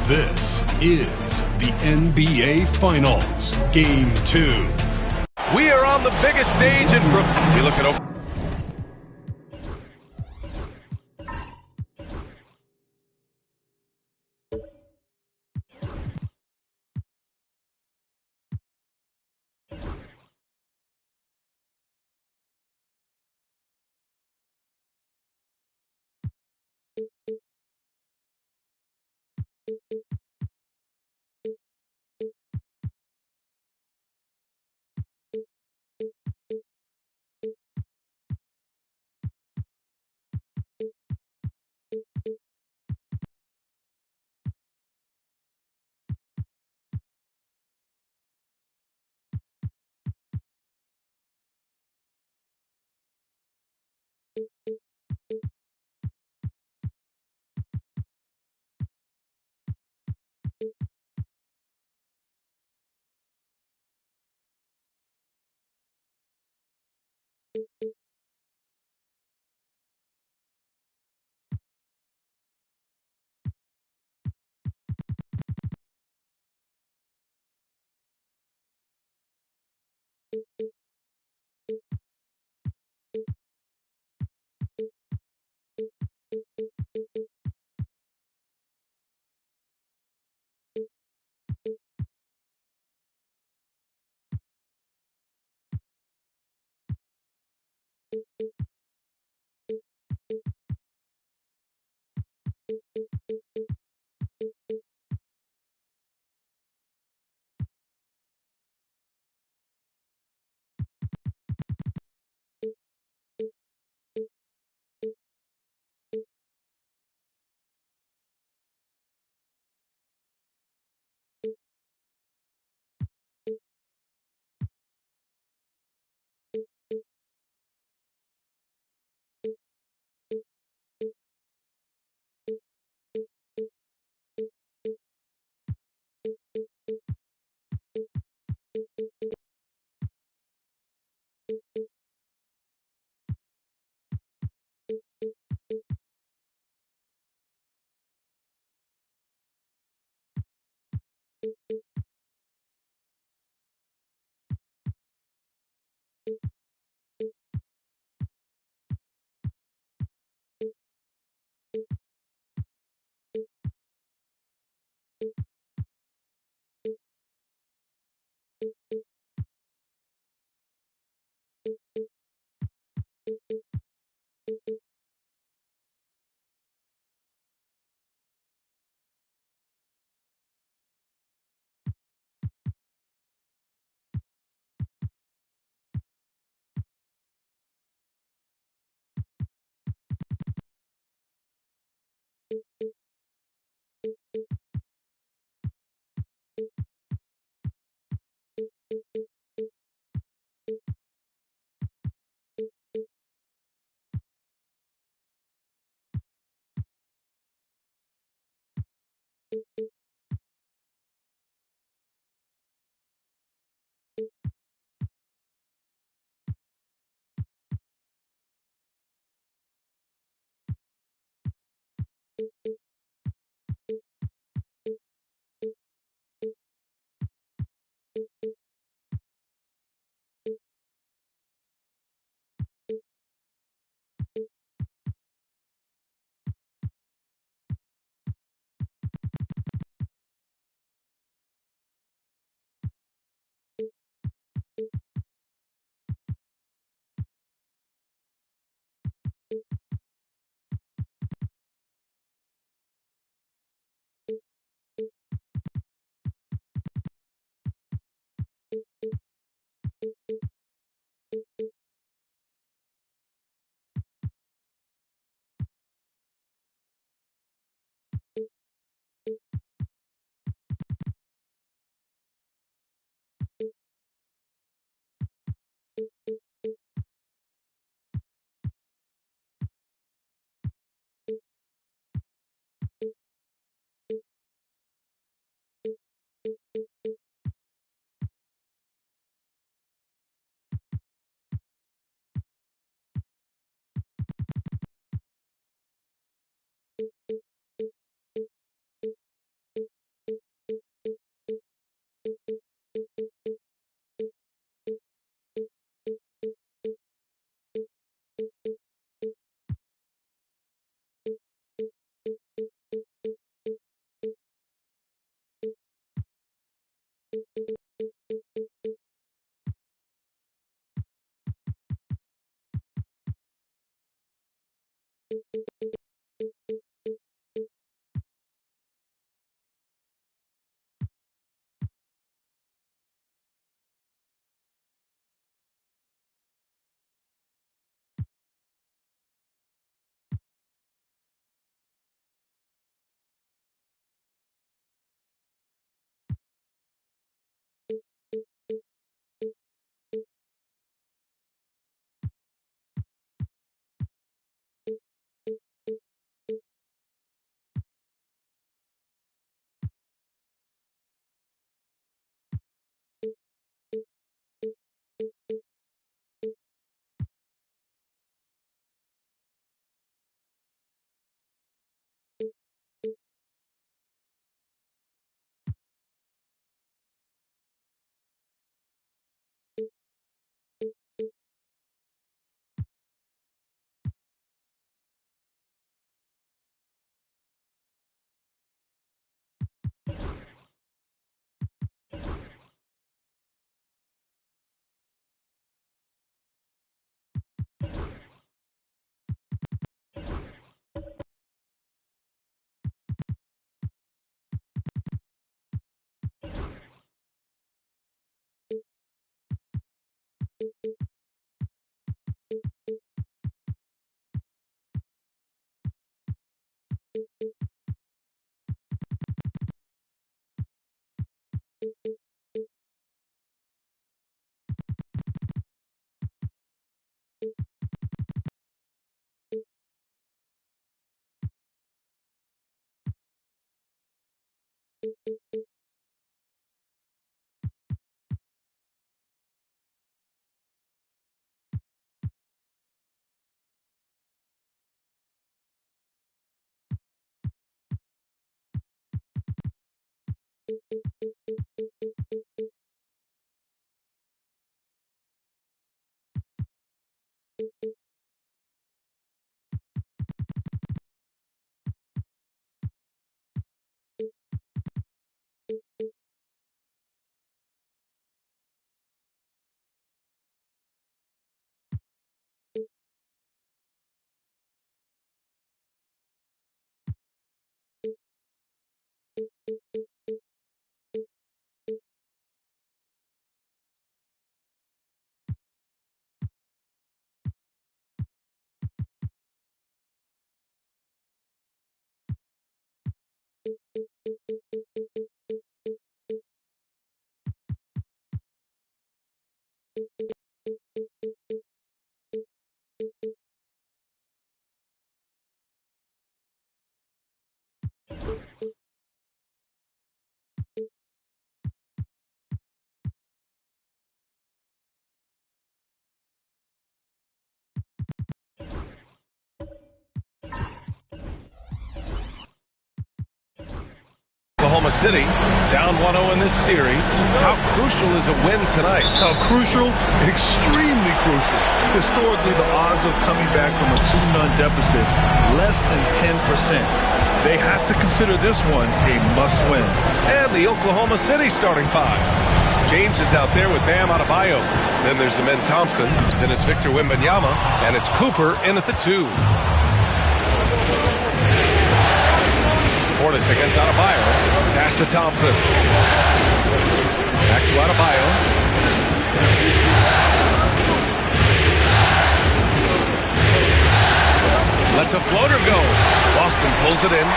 This is the NBA Finals, Game 2. We are on the biggest stage in we look at Oklahoma City down 1-0 in this series. How crucial is a win tonight? How crucial? Extremely crucial. Historically, the odds of coming back from a 2-0 deficit, less than 10%. They have to consider this one a must-win. And the Oklahoma City starting five. James is out there with Bam Adebayo. Then there's Amen Thompson. Then it's Victor Wembanyama. And it's Cooper in at the 2. Portis against Adebayo. Pass to Thompson. Back to Adebayo. Lets a floater go. Boston pulls it in.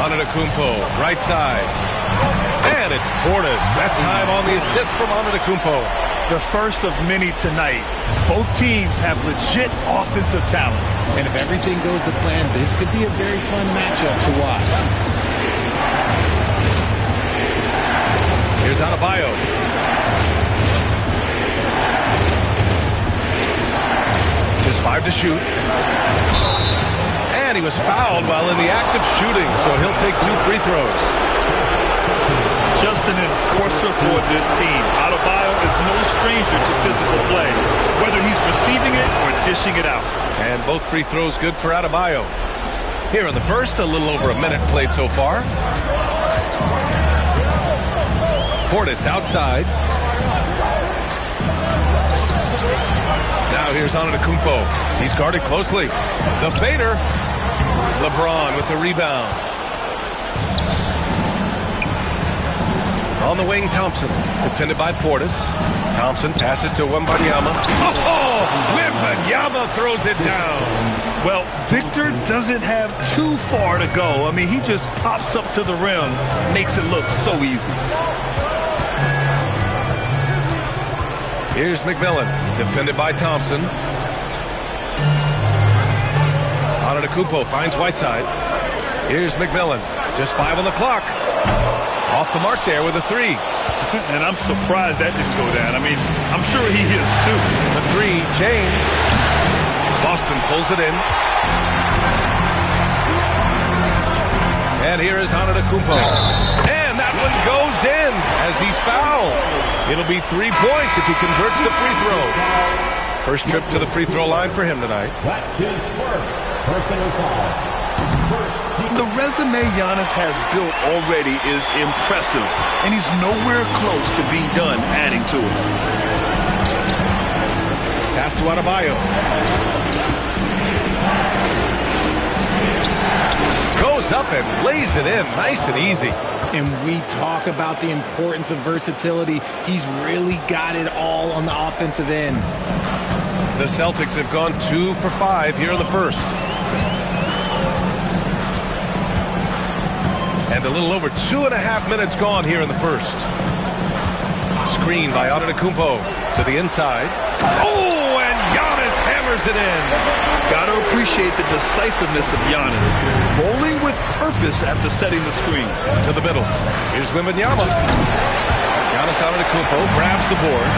Antetokounmpo, right side. And it's Portis. That time on the assist from Antetokounmpo. The first of many tonight. Both teams have legit offensive talent. And if everything goes to plan, this could be a very fun matchup to watch. Here's Adebayo. Just 5 to shoot. And he was fouled while in the act of shooting, so he'll take 2 free throws. Just an enforcer for this team. Adebayo is no stranger to physical play, whether he's receiving it or dishing it out. And both free throws good for Adebayo. Here in the first, a little over a minute played so far. Portis outside. Now here's Antetokounmpo. He's guarded closely. The fader. LeBron with the rebound. On the wing, Thompson. Defended by Portis. Thompson passes to Wembanyama. Oh! Wembanyama throws it down. Well, Victor doesn't have too far to go. I mean, he just pops up to the rim, makes it look so easy. Here's McMillan. Defended by Thompson. Antetokounmpo finds Whiteside. Here's McMillan. Just 5 on the clock. Off the mark there with a 3. And I'm surprised that didn't go down. I mean, I'm sure he is too. The 3, James. Boston pulls it in. And here is Antetokounmpo. And that one goes in as he's fouled. It'll be 3 points if he converts the free throw. First trip to the free throw line for him tonight. That's his first personal foul. The resume Giannis has built already is impressive, and he's nowhere close to being done adding to it. Pass to Adebayo. Goes up and lays it in, nice and easy. And we talk about the importance of versatility. He's really got it all on the offensive end. The Celtics have gone 2 for 5 here in the first. And a little over 2.5 minutes gone here in the first. Screen by Antetokounmpo to the inside. Oh, and Giannis hammers it in. Got to appreciate the decisiveness of Giannis. Rolling with purpose after setting the screen. To the middle. Here's Wembanyama. Giannis Antetokounmpo grabs the board.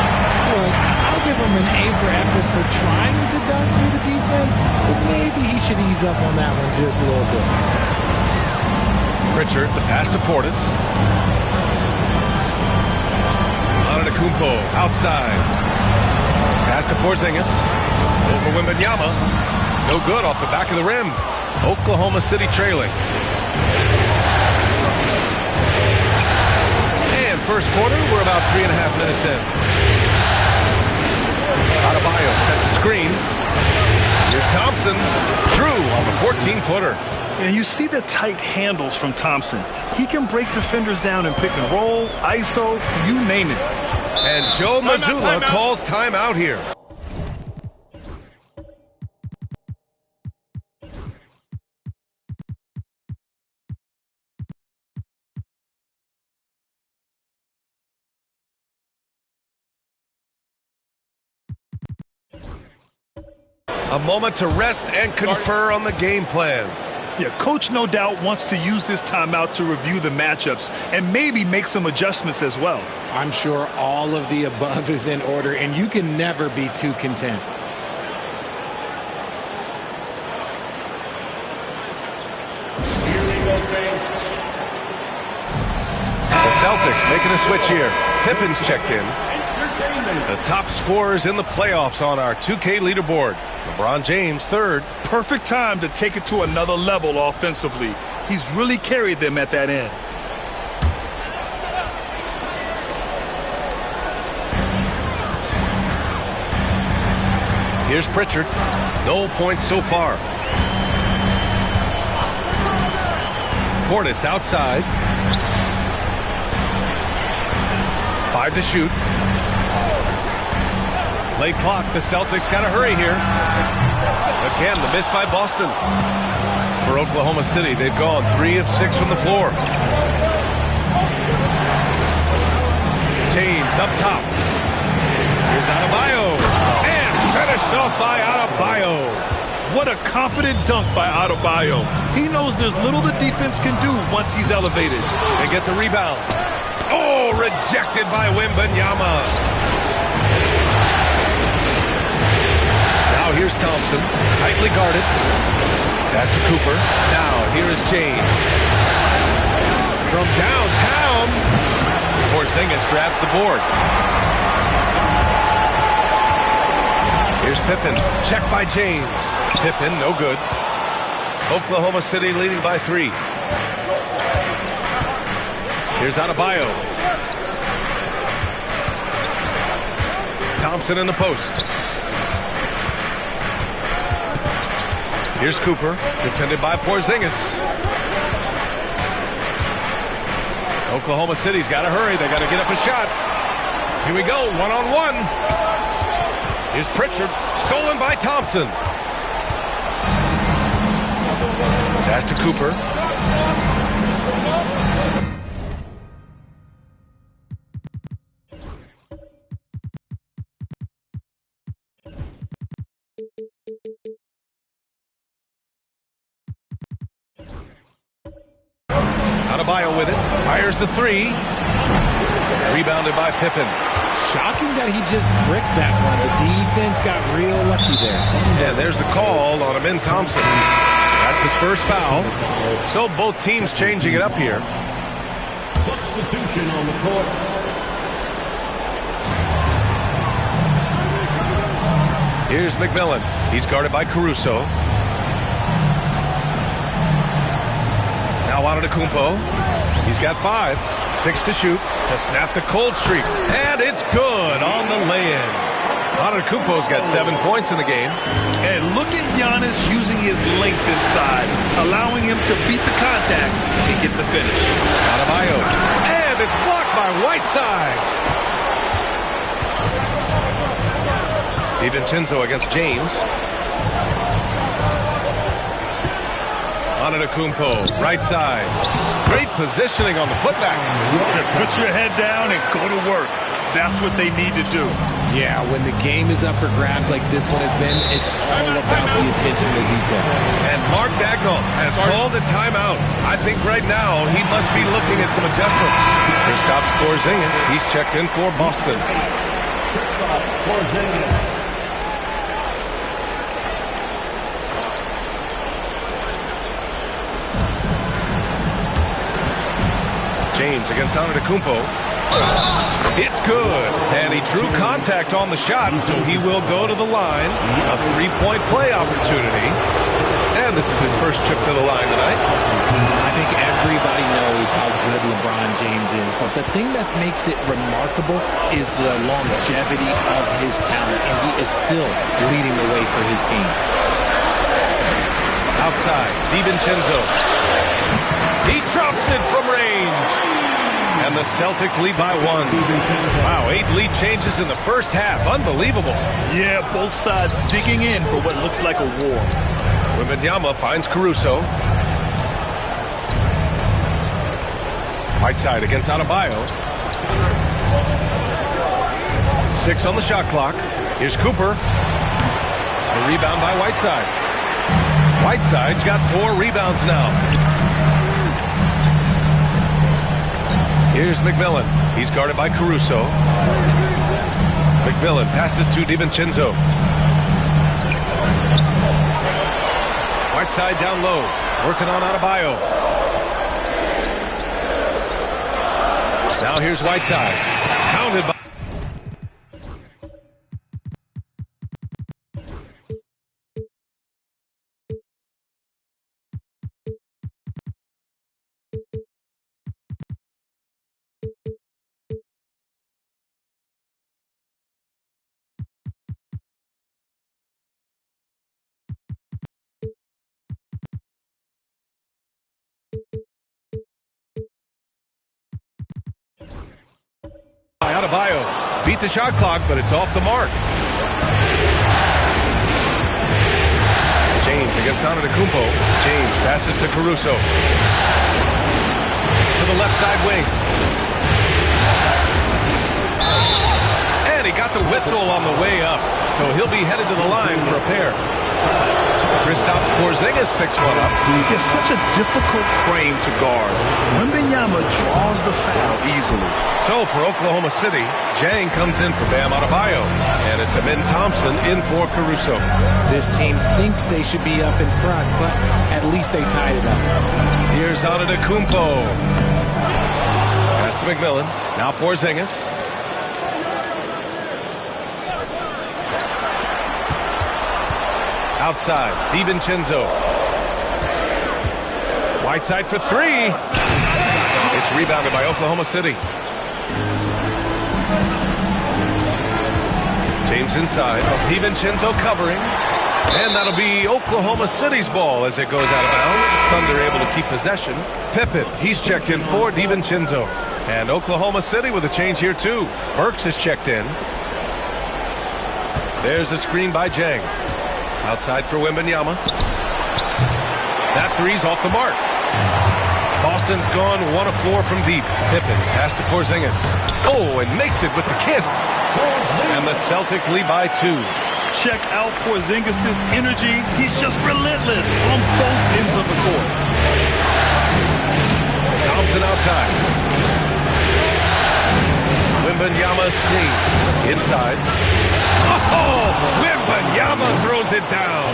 Look, I'll give him an A for effort for trying to dunk through the defense, but maybe he should ease up on that one just a little bit. Pritchard, the pass to Portis. Antetokounmpo Antetokounmpo outside. Pass to Porzingis. Over Wembanyama. No good off the back of the rim. Oklahoma City trailing. And first quarter, we're about 3.5 minutes in. Adebayo sets a screen. Here's Thompson. Through on the 14-footer. And you see the tight handles from Thompson. He can break defenders down in pick and roll, ISO, you name it. And Joe Mazzulla calls timeout here. A moment to rest and confer on the game plan. Yeah, coach no doubt wants to use this timeout to review the matchups and maybe make some adjustments as well. I'm sure all of the above is in order, and you can never be too content. The Celtics making a switch here. Pippen's checked in. The top scorers in the playoffs on our 2K leaderboard. LeBron James, third. Perfect time to take it to another level offensively. He's really carried them at that end. Here's Pritchard. No points so far. Portis outside. 5 to shoot. Late clock. The Celtics got to hurry here. Again, the miss by Boston. For Oklahoma City, they've gone 3 of 6 from the floor. James up top. Here's Adebayo. And finished off by Adebayo. What a confident dunk by Adebayo. He knows there's little the defense can do once he's elevated. They get the rebound. Oh, rejected by Wembanyama. Now here's Thompson, tightly guarded. Pass to Cooper. Now here is James. From downtown, Porzingis grabs the board. Here's Pippen, checked by James. Pippen, no good. Oklahoma City leading by 3. Here's Adebayo. Thompson in the post. Here's Cooper, defended by Porzingis. Oklahoma City's got to hurry. They got to get up a shot. Here we go, one-on-one. Here's Pritchard, stolen by Thompson. Pass to Cooper. Adebayo with it, fires the 3. Rebounded by Pippen. Shocking that he just bricked that one. The defense got real lucky there. And there's the call on Amin Thompson. That's his first foul. So both teams changing it up here. Substitution on the court. Here's McMillan. He's guarded by Caruso. Now Antetokounmpo. He's got 5. 6 to shoot to snap the cold streak. And it's good on the lay-in. Antetokounmpo's got 7 points in the game. And look at Giannis using his length inside, allowing him to beat the contact and get the finish. Adebayo. And it's blocked by Whiteside. DiVincenzo against James. Antetokounmpo, right side. Great positioning on the putback. Put your head down and go to work. That's what they need to do. Yeah, when the game is up for grabs like this one has been, it's all about the attention to detail. And Mark Daigneault has called a timeout. I think right now he must be looking at some adjustments. Here stops Porzingis. He's checked in for Boston. Porzingis. James against Antetokounmpo. It's good. And he drew contact on the shot, so he will go to the line. A three-point play opportunity. And this is his first trip to the line tonight. I think everybody knows how good LeBron James is, but the thing that makes it remarkable is the longevity of his talent, and he is still leading the way for his team. Outside, DiVincenzo. He drops it from range. And the Celtics lead by 1. Wow, 8 lead changes in the first half. Unbelievable. Yeah, both sides digging in for what looks like a war. Wembanyama finds Caruso. Whiteside against Adebayo. 6 on the shot clock. Here's Cooper. The rebound by Whiteside. Whiteside's got 4 rebounds now. Here's McMillan. He's guarded by Caruso. McMillan passes to DiVincenzo. Whiteside down low. Working on Adebayo. Now here's Whiteside. Counted by... Adebayo beat the shot clock, but it's off the mark. James against Antetokounmpo. James passes to Caruso. To the left side wing. And he got the whistle on the way up, so he'll be headed to the line for a pair. Kristaps Porzingis picks one up. It's such a difficult frame to guard. Wembanyama draws the foul easily. So for Oklahoma City, Jang comes in for Bam Adebayo. And it's Amin Thompson in for Caruso. This team thinks they should be up in front, but at least they tied it up. Here's Antetokounmpo. Pass to McMillan. Now Porzingis. Outside, DiVincenzo. Whiteside for 3. It's rebounded by Oklahoma City. James inside. DiVincenzo covering. And that'll be Oklahoma City's ball as it goes out of bounds. Thunder able to keep possession. Pippen, he's checked in for DiVincenzo. And Oklahoma City with a change here too. Burks is checked in. There's a screen by Jang. Outside for Wembanyama. That three's off the mark. Boston's gone 1 of 4 from deep. Pippen pass to Porzingis. Oh, and makes it with the kiss. And the Celtics lead by 2. Check out Porzingis' energy. He's just relentless on both ends of the court. Thompson outside. Wembanyama screen. Inside. Oh, Wembanyama throws it down.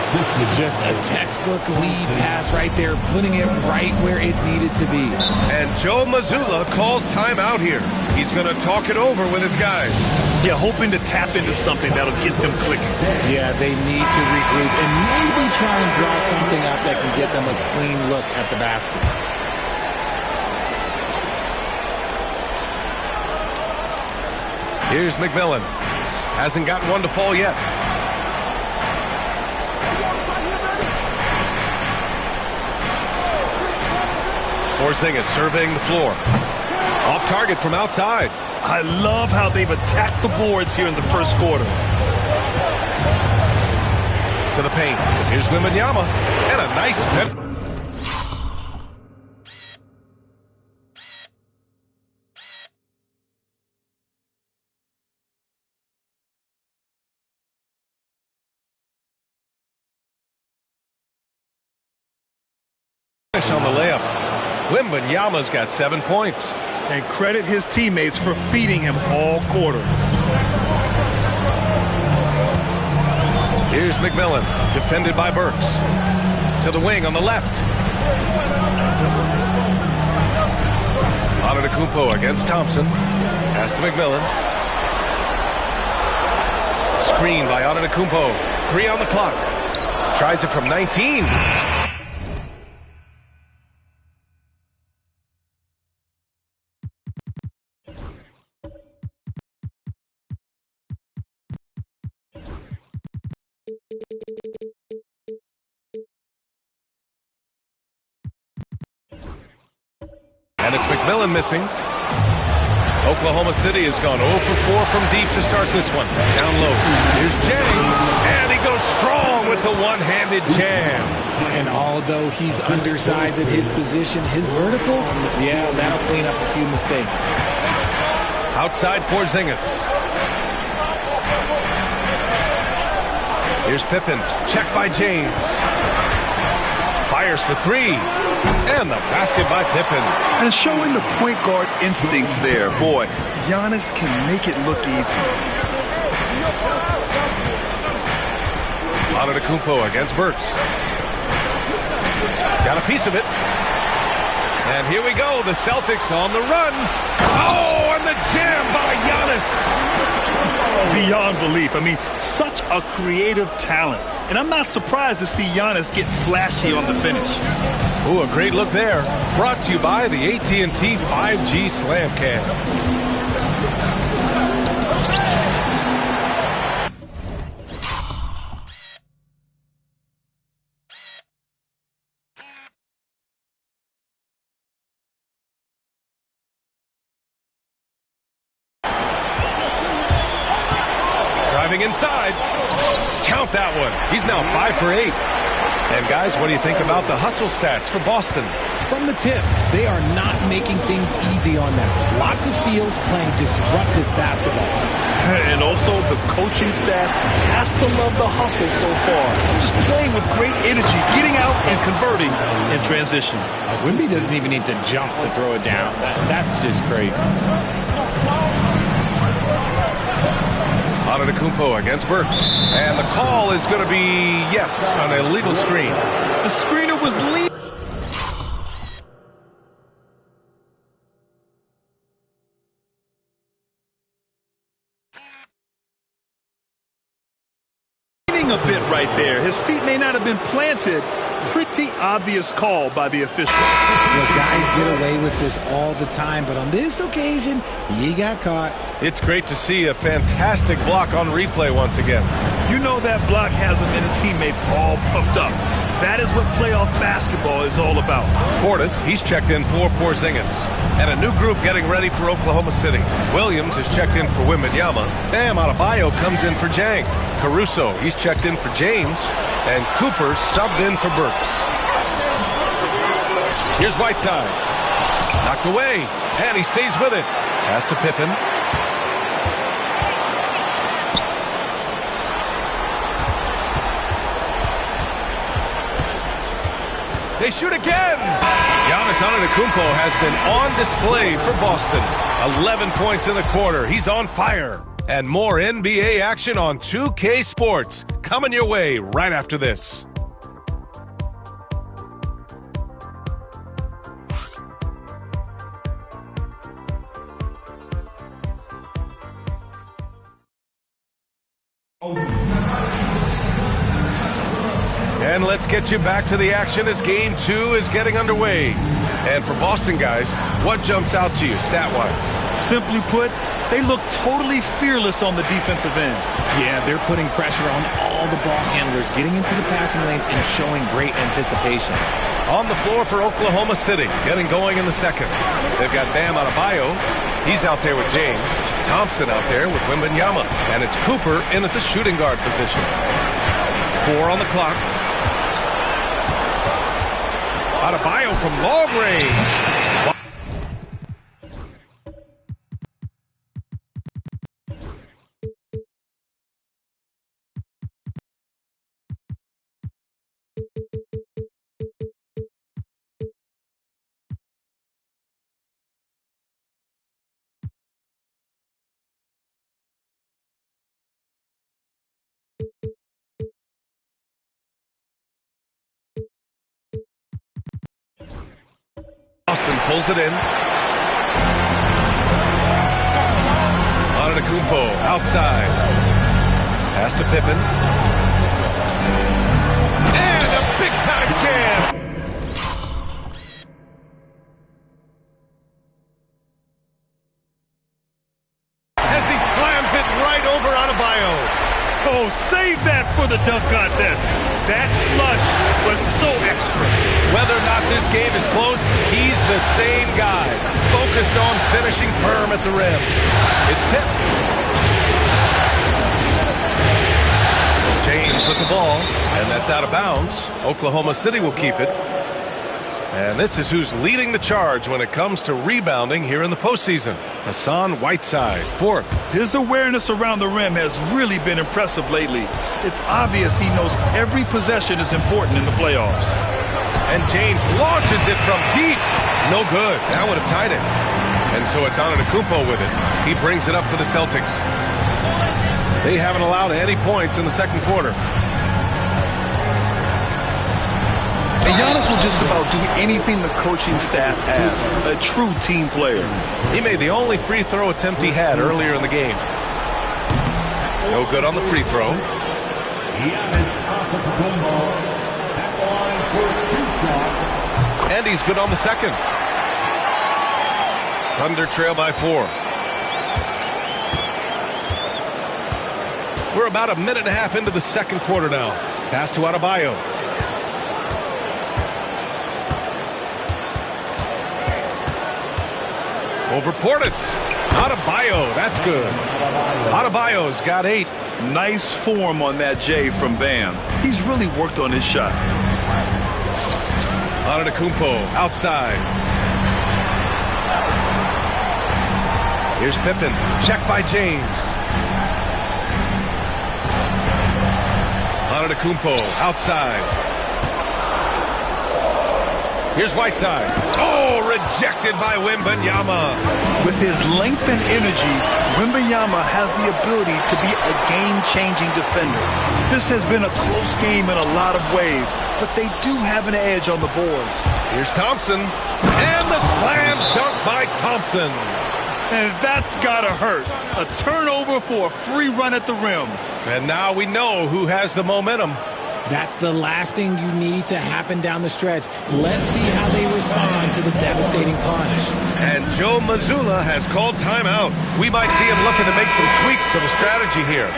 Just a textbook lead pass right there, putting it right where it needed to be. And Joe Mazzulla calls timeout here. He's going to talk it over with his guys. Yeah, hoping to tap into something that'll get them clicking. Yeah, they need to regroup and maybe try and draw something up that can get them a clean look at the basket. Here's McMillan. Hasn't gotten one to fall yet. Porzingis surveying the floor. Off target from outside. I love how they've attacked the boards here in the first quarter. To the paint. Here's Wembanyama. And a nice finish. On the layup. Wembanyama's got 7 points. And credit his teammates for feeding him all quarter. Here's McMillan, defended by Burks. To the wing on the left. Antetokounmpo against Thompson. Pass to McMillan. Screen by Antetokounmpo. 3 on the clock. Tries it from 19. And it's McMillan missing. Oklahoma City has gone 0 for 4 from deep to start this one. Down low. Here's Jang. And he goes strong with the one-handed jam. And although he's undersized at his position, his vertical, yeah, that'll clean up a few mistakes. Outside Porzingis. Here's Pippen. Check by James. Fires for 3. And the basket by Pippen. And showing the point guard instincts there. Boy, Giannis can make it look easy. Antetokounmpo against Burks. Got a piece of it. And here we go. The Celtics on the run. Oh, and the jam by Giannis. Beyond belief. I mean, such a creative talent. And I'm not surprised to see Giannis get flashy on the finish. Ooh, a great look there. Brought to you by the AT&T 5G Slam Cam. Driving inside. Count that one. He's now 5 for 8. And guys, what do you think about the hustle stats for Boston? From the tip, they are not making things easy on them. Lots of steals, playing disruptive basketball. And also the coaching staff has to love the hustle so far. Just playing with great energy, getting out and converting in transition. Wemby doesn't even need to jump to throw it down. That's just crazy. Antetokounmpo against Burks. And the call is going to be, yes, an illegal screen. The screener was leading a bit right there. His feet may not have been planted. Pretty obvious call by the official. Guys get away with this all the time, but on this occasion, he got caught. It's great to see a fantastic block on replay once again. You know that block has him and his teammates all pumped up. That is what playoff basketball is all about. Portis, he's checked in for Porzingis. And a new group getting ready for Oklahoma City. Williams is checked in for Wembanyama. Bam Adebayo comes in for Jang. Caruso, he's checked in for James. And Cooper subbed in for Burks. Here's Whiteside. Knocked away. And he stays with it. Pass to Pippen. They shoot again. Giannis Antetokounmpo has been on display for Boston. 11 points in the quarter. He's on fire. And more NBA action on 2K Sports coming your way right after this. And let's get you back to the action as Game 2 is getting underway. And for Boston guys, what jumps out to you stat-wise? Simply put, they look totally fearless on the defensive end. Yeah, they're putting pressure on all the ball handlers, getting into the passing lanes and showing great anticipation. On the floor for Oklahoma City, getting going in the second. They've got Bam Adebayo. He's out there with James. Thompson out there with Wembanyama. And it's Cooper in at the shooting guard position. 4 on the clock. Adebayo from long range. Boston pulls it in. Antetokounmpo outside. Pass to Pippen. And a big-time jam. As he slams it right over Adebayo. Oh, save that for the dunk contest. That flush was so extra. Whether or not this game is close, he's the same guy, focused on finishing firm at the rim. It's tipped. James with the ball, and that's out of bounds. Oklahoma City will keep it. And this is who's leading the charge when it comes to rebounding here in the postseason. Hassan Whiteside, fourth. His awareness around the rim has really been impressive lately. It's obvious he knows every possession is important in the playoffs. And James launches it from deep. No good. That would have tied it. And so it's Antetokounmpo with it. He brings it up for the Celtics. They haven't allowed any points in the second quarter. And Giannis will just about do anything the coaching staff asks. A true team player. He made the only free throw attempt he had earlier in the game. No good on the free throw. And he's good on the second. Thunder trail by 4. We're about a minute and a half into the second quarter now. Pass to Adebayo. Over Portis. Adebayo, that's good. Adebayo's got 8. Nice form on that J from Bam. He's really worked on his shot. Antetokounmpo outside. Here's Pippen. Check by James. Antetokounmpo outside. Here's Whiteside. Oh, rejected by Wembanyama. With his length and energy, Wembanyama has the ability to be a game-changing defender. This has been a close game in a lot of ways, but they do have an edge on the boards. Here's Thompson. And the slam dunk by Thompson. And that's gotta hurt. A turnover for a free run at the rim. And now we know who has the momentum. That's the last thing you need to happen down the stretch. Let's see how they respond to the devastating punch. And Joe Mazzulla has called timeout. We might see him looking to make some tweaks to the strategy here.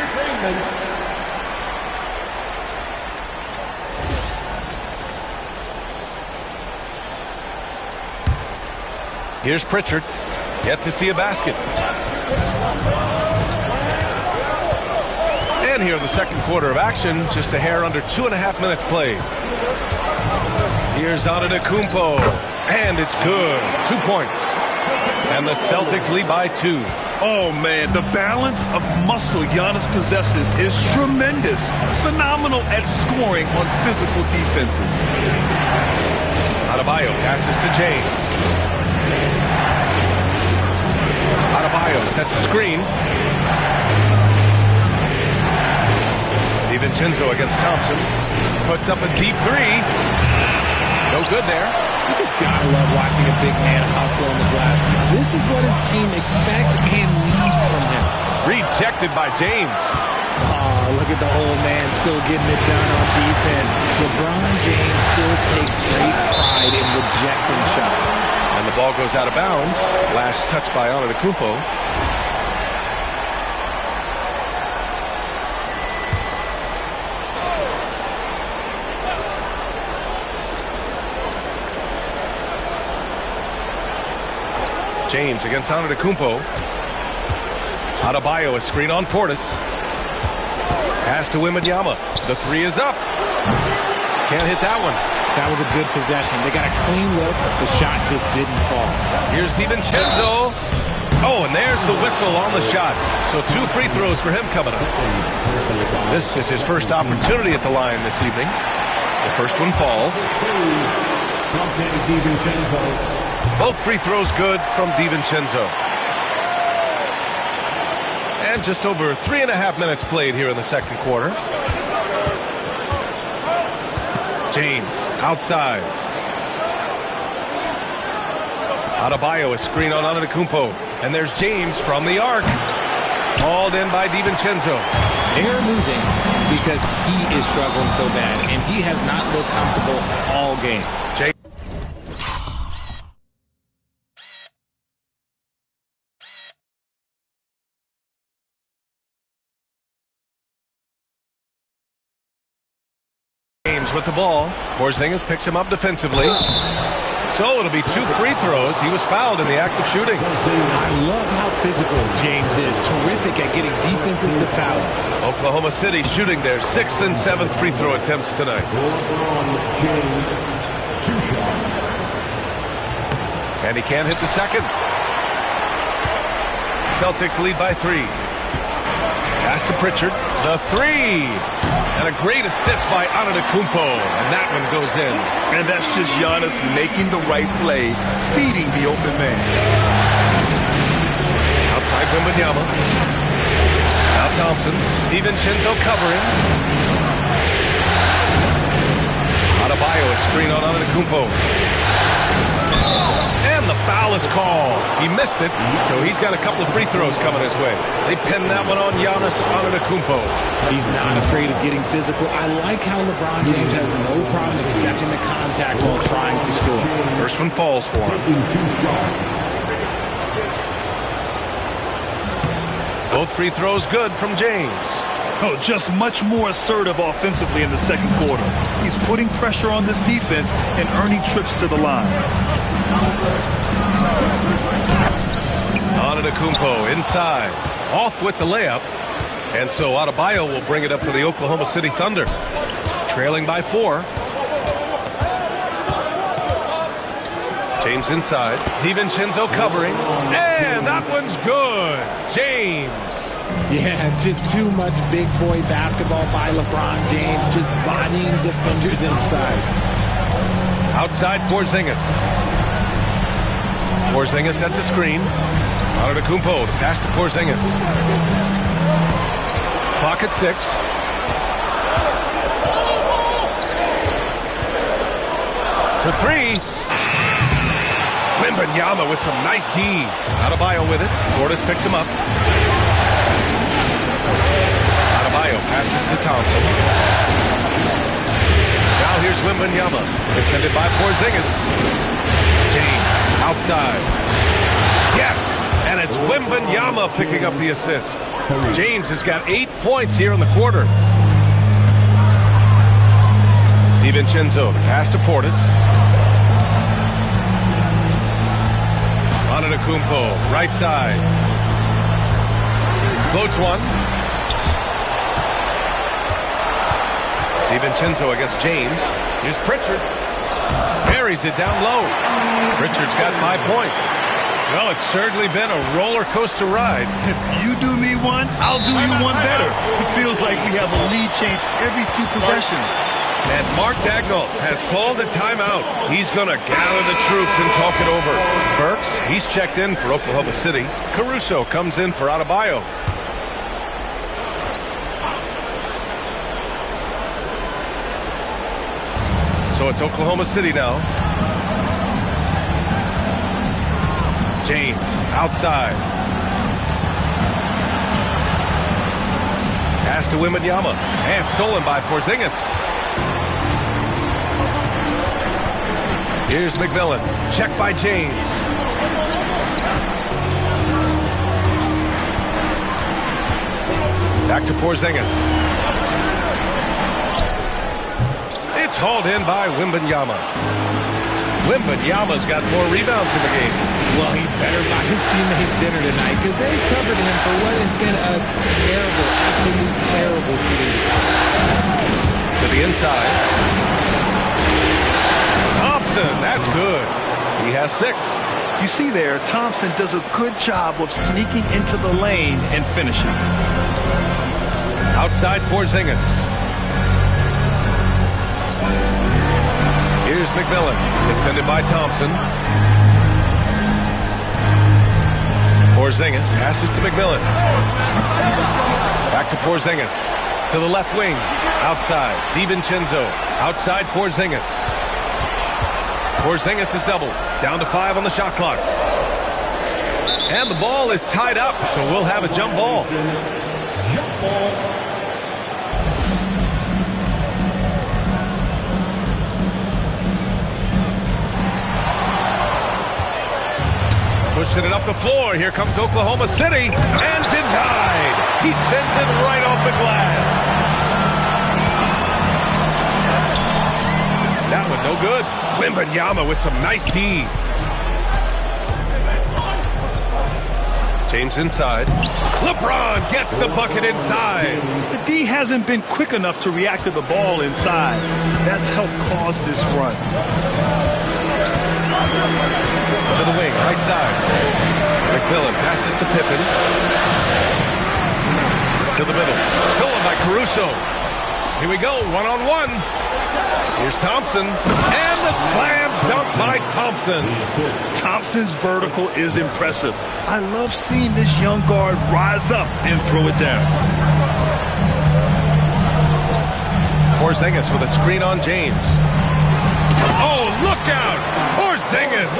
Here's Pritchard. Yet to see a basket. And here in the second quarter of action, just a hair under 2.5 minutes played. Here's Antetokounmpo, and it's good. 2 points. And the Celtics lead by 2. Oh, man, the balance of muscle Giannis possesses is tremendous. Phenomenal at scoring on physical defenses. Adebayo passes to James. Adebayo sets a screen. DiVincenzo against Thompson. Puts up a deep 3. No good there. You just gotta love watching a big man hustle on the glass. This is what his team expects and needs from him. Rejected by James. Oh, look at the old man still getting it done on defense. LeBron James still takes great pride in rejecting shots. And the ball goes out of bounds. Last touch by Antetokounmpo. James against Antetokounmpo. Adebayo, a screen on Portis. Pass to Wembanyama. The 3 is up. Can't hit that one. That was a good possession. They got a clean look. The shot just didn't fall. Here's DiVincenzo. Oh, and there's the whistle on the shot. So 2 free throws for him coming up. This is his first opportunity at the line this evening. The first one falls. Both free throws good from DiVincenzo. And just over 3.5 minutes played here in the second quarter. James outside. Adebayo, a screen on Antetokounmpo. And there's James from the arc. Hauled in by DiVincenzo. They're losing because he is struggling so bad, and he has not looked comfortable all game. James with the ball. Porzingis picks him up defensively. So it'll be 2 free throws. He was fouled in the act of shooting. I love how physical James is. Terrific at getting defenses to foul. Oklahoma City shooting their 6th and 7th free throw attempts tonight. James, 2 shots. And he can't hit the second. Celtics lead by 3. Pass to Pritchard. The 3. And a great assist by Antetokounmpo. And that one goes in. And that's just Giannis making the right play, feeding the open man. Outside Wembanyama. Now Thompson. DiVincenzo covering. Adebayo is screen on Antetokounmpo. And the foul is called. He missed it, so he's got a couple of free throws coming his way. They pinned that one on Giannis Antetokounmpo. He's not afraid of getting physical. I like how LeBron James has no problem accepting the contact while trying to score. First one falls for him. 2 shots. Both free throws good from James. Oh, just much more assertive offensively in the second quarter. He's putting pressure on this defense and earning trips to the line. Antetokounmpo inside. Off with the layup. And so Adebayo will bring it up for the Oklahoma City Thunder. Trailing by 4. James inside. DiVincenzo covering. And that one's good. James. Yeah, just too much big boy basketball by LeBron James. Just bodying defenders inside. Outside Porzingis. Porzingis sets a screen. Antetokounmpo, pass to Porzingis. Clock at 6. For 3. Wembanyama with some nice D. Adebayo with it. Portis picks him up. Adebayo passes to Thompson. Now here's Wembanyama. Defended by Porzingis. James outside. Yes! And it's Wembanyama picking up the assist. James has got 8 points here in the quarter. DiVincenzo, pass to Portis. Antetokounmpo, right side. Floats one. DiVincenzo against James. Here's Pritchard. Buries it down low. Pritchard's got 5 points. Well, it's certainly been a roller coaster ride. If you do me one, I'll do you one better. It feels like we have a lead change every few possessions. And Mark Daigneault has called a timeout. He's going to gather the troops and talk it over. Burks, he's checked in for Oklahoma City. Caruso comes in for Adebayo. So it's Oklahoma City now. James outside. Pass to Wembanyama. And stolen by Porzingis. Here's McMillan. Check by James. Back to Porzingis. It's hauled in by Wembanyama. Wembanyama's got 4 rebounds in the game. Well, he better buy his teammates dinner tonight because they covered him for what has been a terrible, absolute terrible shooting display. To the inside. Thompson, that's good. He has 6. You see there, Thompson does a good job of sneaking into the lane and finishing. Outside Porzingis. Here's McMillan, defended by Thompson. Porzingis passes to McMillan. Back to Porzingis. To the left wing. Outside. DiVincenzo. Outside Porzingis. Porzingis is doubled. Down to 5 on the shot clock. And the ball is tied up, so we'll have a jump ball. Jump ball. Pushing it up the floor. Here comes Oklahoma City. And denied. He sends it right off the glass. That one no good. Wembanyama with some nice D. James inside. LeBron gets the bucket inside. The D hasn't been quick enough to react to the ball inside. That's helped cause this run. To the wing, right side. McMillan passes to Pippen. To the middle. Stolen by Caruso. Here we go, one-on-one. Here's Thompson. And the slam dunk by Thompson. Thompson's vertical is impressive. I love seeing this young guard rise up and throw it down. Porzingis with a screen on James. Oh, look out! Porzingis!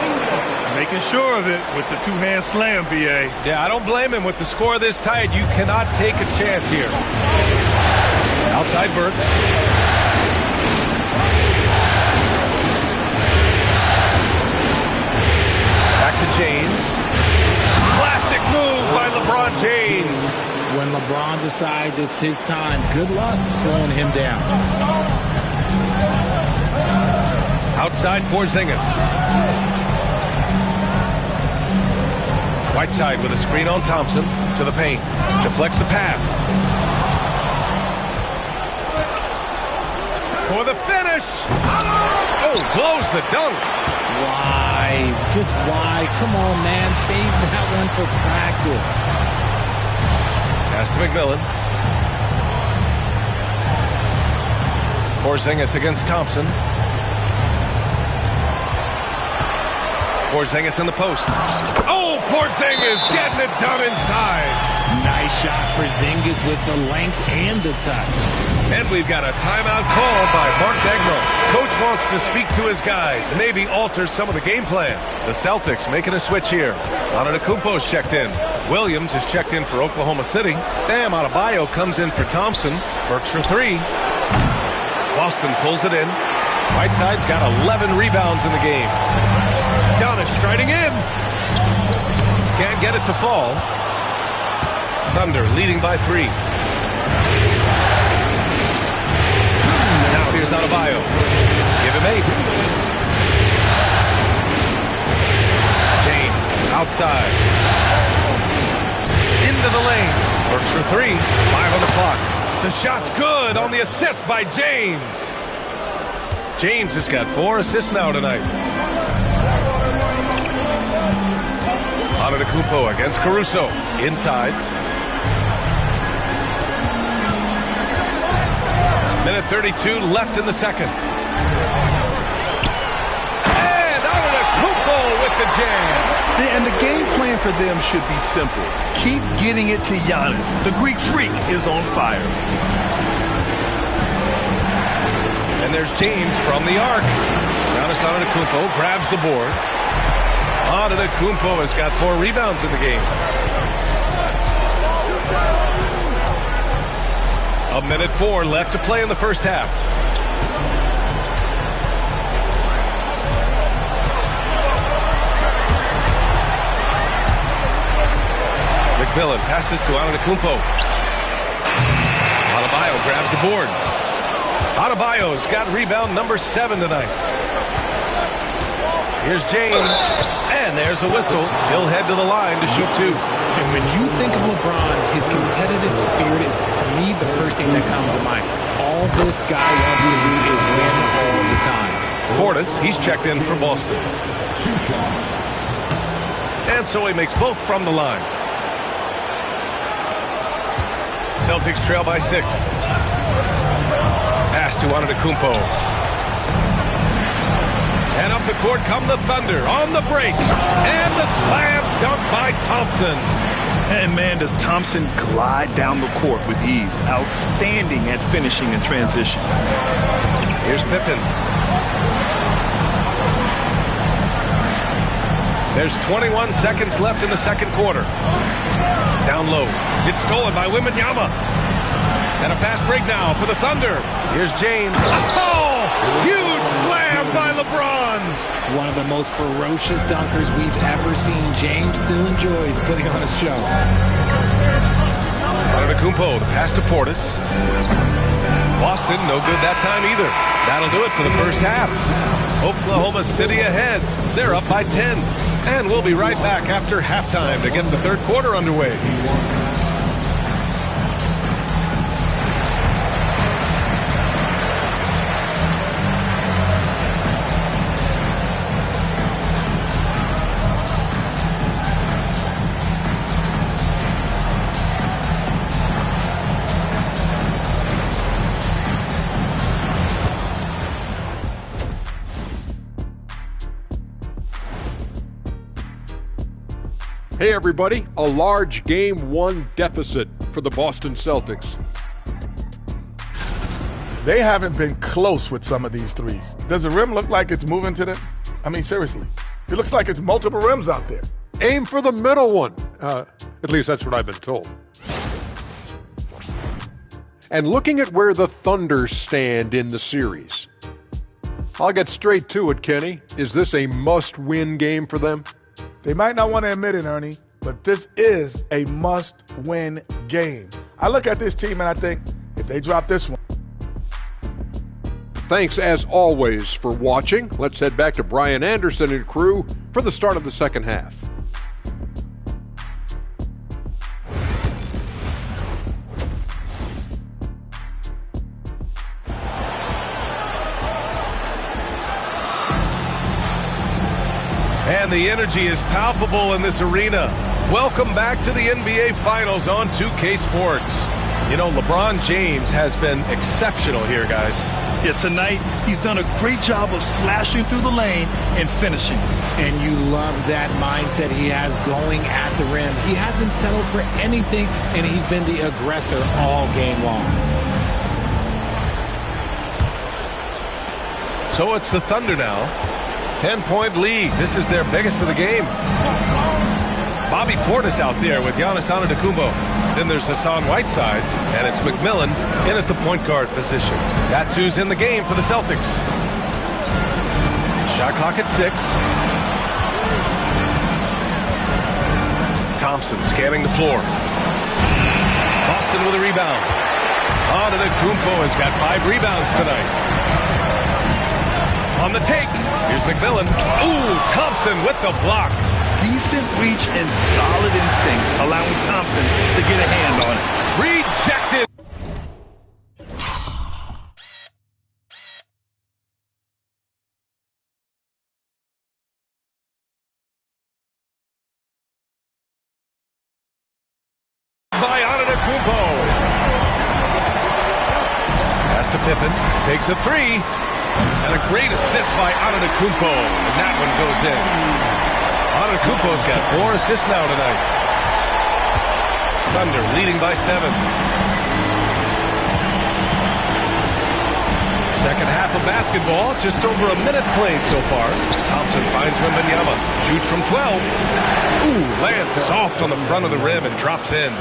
Making sure of it with the two-hand slam, B.A. Yeah, I don't blame him. With the score this tight, you cannot take a chance here. Outside Burks. Back to James. Classic move by LeBron James. When LeBron decides it's his time, good luck slowing him down. Outside Porzingis. Whiteside with a screen on Thompson. To the paint. Deflects the pass. For the finish. Oh, blows the dunk. Why? Just why? Come on, man. Save that one for practice. Pass to McMillan. Porzingis against Thompson. Porzingis in the post. Oh, Porzingis getting it done inside. Nice shot. Porzingis with the length and the touch. And we've got a timeout call by Mark Daigneault. Coach wants to speak to his guys, maybe alter some of the game plan. The Celtics making a switch here. Antetokounmpo's checked in. Williams is checked in for Oklahoma City. Bam Adebayo comes in for Thompson. Burks for three. Boston pulls it in. Whiteside's got 11 rebounds in the game. Giannis striding in. Can't get it to fall. Thunder leading by 3. Now here's Adebayo. Give him 8. James outside. Into the lane. Works for 3. 5 on the clock. The shot's good on the assist by James. James has got 4 assists now tonight. Antetokounmpo against Caruso. Inside. Minute 32 left in the second. And Antetokounmpo with the jam. And the game plan for them should be simple. Keep getting it to Giannis. The Greek freak is on fire. And there's James from the arc. Giannis Antetokounmpo grabs the board. Antetokounmpo has got 4 rebounds in the game. A minute 4 left to play in the first half. McMillan passes to Antetokounmpo. Adebayo grabs the board. Adebayo's got rebound number 7 tonight. Here's James, and there's a whistle. He'll head to the line to shoot 2. And when you think of LeBron, his competitive spirit is, to me, the first thing that comes to mind. All this guy wants to do is win all the time. Portis, he's checked in for Boston. 2 shots. And so he makes both from the line. Celtics trail by 6. Pass to Antetokounmpo. And up the court come the Thunder on the break. And the slam dunk by Thompson. And man, does Thompson glide down the court with ease. Outstanding at finishing in transition. Here's Pippen. There's 21 seconds left in the second quarter. Down low. It's stolen by Wembanyama. And a fast break now for the Thunder. Here's James. Oh! Huge slam by LeBron. One of the most ferocious dunkers we've ever seen. James still enjoys putting on a show. Antetokounmpo, the pass to Portis. Boston, no good that time either. That'll do it for the first half. Oklahoma City ahead. They're up by 10. And we'll be right back after halftime to get the third quarter underway. Hey everybody, a large Game 1 deficit for the Boston Celtics. They haven't been close with some of these threes. Does the rim look like it's moving to them? I mean, seriously. It looks like it's multiple rims out there. Aim for the middle one. At least that's what I've been told. And looking at where the Thunder stand in the series, I'll get straight to it, Kenny. Is this a must-win game for them? They might not want to admit it, Ernie, but this is a must-win game. I look at this team and I think, if they drop this one. Thanks, as always, for watching. Let's head back to Brian Anderson and crew for the start of the second half. And the energy is palpable in this arena. Welcome back to the NBA Finals on 2K Sports. You know, LeBron James has been exceptional here, guys. Yeah, tonight, he's done a great job of slashing through the lane and finishing. And you love that mindset he has going at the rim. He hasn't settled for anything, and he's been the aggressor all game long. So it's the Thunder now. 10-point lead. This is their biggest of the game. Bobby Portis out there with Giannis Antetokounmpo. Then there's Hassan Whiteside, and it's McMillan in at the point guard position. That's who's in the game for the Celtics. Shot clock at 6. Thompson scanning the floor. Boston with a rebound. Antetokounmpo has got 5 rebounds tonight. On the take, here's McMillan. Ooh, Thompson with the block. Decent reach and solid instincts, allowing Thompson to get a hand on it. Rejected. By Antetokounmpo. Pass to Pippen. Takes a 3. And a great assist by Antetokounmpo. And that one goes in. Antetokounmpo's got 4 assists now tonight. Thunder leading by 7. Second half of basketball, just over a minute played so far. Thompson finds Wembanyama. Shoots from 12. Ooh, lands soft on the front of the rim and drops in.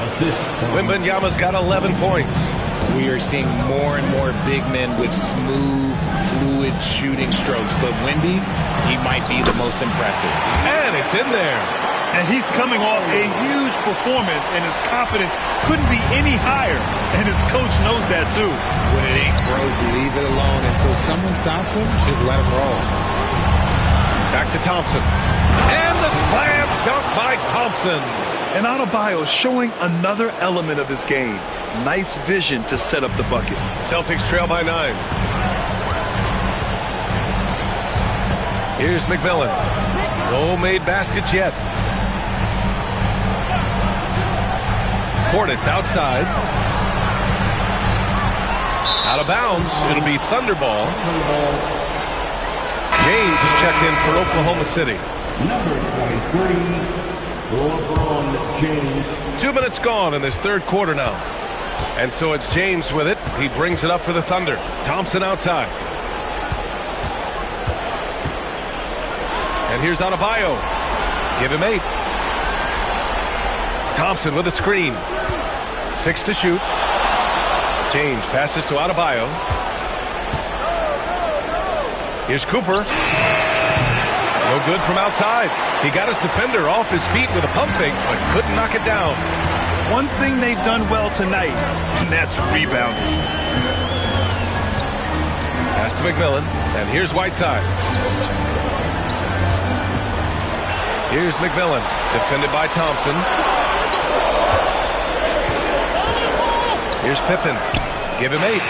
Wembanyama's got 11 points. We are seeing more and more big men with smooth, fluid shooting strokes. But Wemby's, he might be the most impressive. And it's in there. And he's coming off a huge performance, and his confidence couldn't be any higher. And his coach knows that, too. When it ain't broke, leave it alone. Until someone stops him, just let him roll. Back to Thompson. And the slam dunk by Thompson. And Adebayo showing another element of his game. Nice vision to set up the bucket. Celtics trail by 9. Here's McMillan. No made baskets yet. Portis outside. Out of bounds. It'll be Thunder ball. James is checked in for Oklahoma City. Number 23, LeBron James. 2 minutes gone in this third quarter now. And so it's James with it. He brings it up for the Thunder. Thompson outside. And here's Adebayo. Give him 8. Thompson with a screen. 6 to shoot. James passes to Adebayo. Here's Cooper. No good from outside. He got his defender off his feet with a pump fake, but couldn't knock it down. One thing they've done well tonight, and that's rebounding. Pass to McMillan, and here's Whiteside. Here's McMillan, defended by Thompson. Here's Pippen. Give him 8.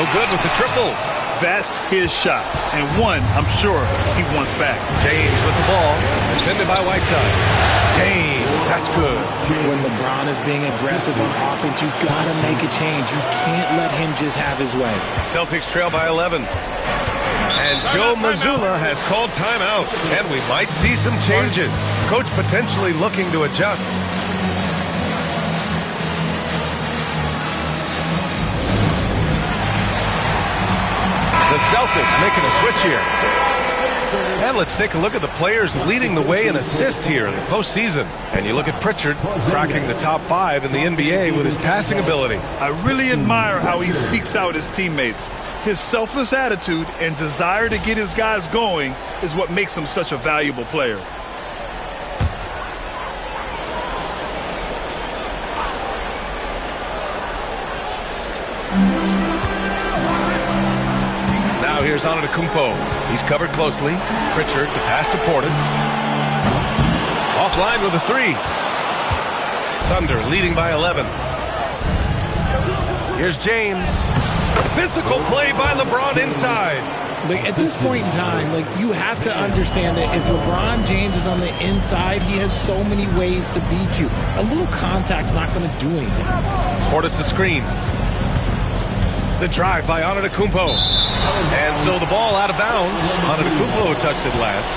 No good with the triple. That's his shot, and one I'm sure he wants back. James with the ball, defended by Whiteside. James, that's good. When LeBron is being aggressive on offense, you gotta make a change. You can't let him just have his way. Celtics trail by 11. And Joe Mazzulla has called timeout, and we might see some changes. Coach potentially looking to adjust. The Celtics making a switch here. And let's take a look at the players leading the way in assists here in the postseason. And you look at Pritchard cracking the top 5 in the NBA with his passing ability. I really admire how he seeks out his teammates. His selfless attitude and desire to get his guys going is what makes him such a valuable player. Now here's Antetokounmpo. He's covered closely. Pritchard, the pass to Portis. Offline with a 3. Thunder leading by 11. Here's James. Physical play by LeBron inside. At this point in time, you have to understand that if LeBron James is on the inside, he has so many ways to beat you. A little contact's not going to do anything. Portis the screen. The drive by Antetokounmpo. And so the ball out of bounds. Antetokounmpo touched it last.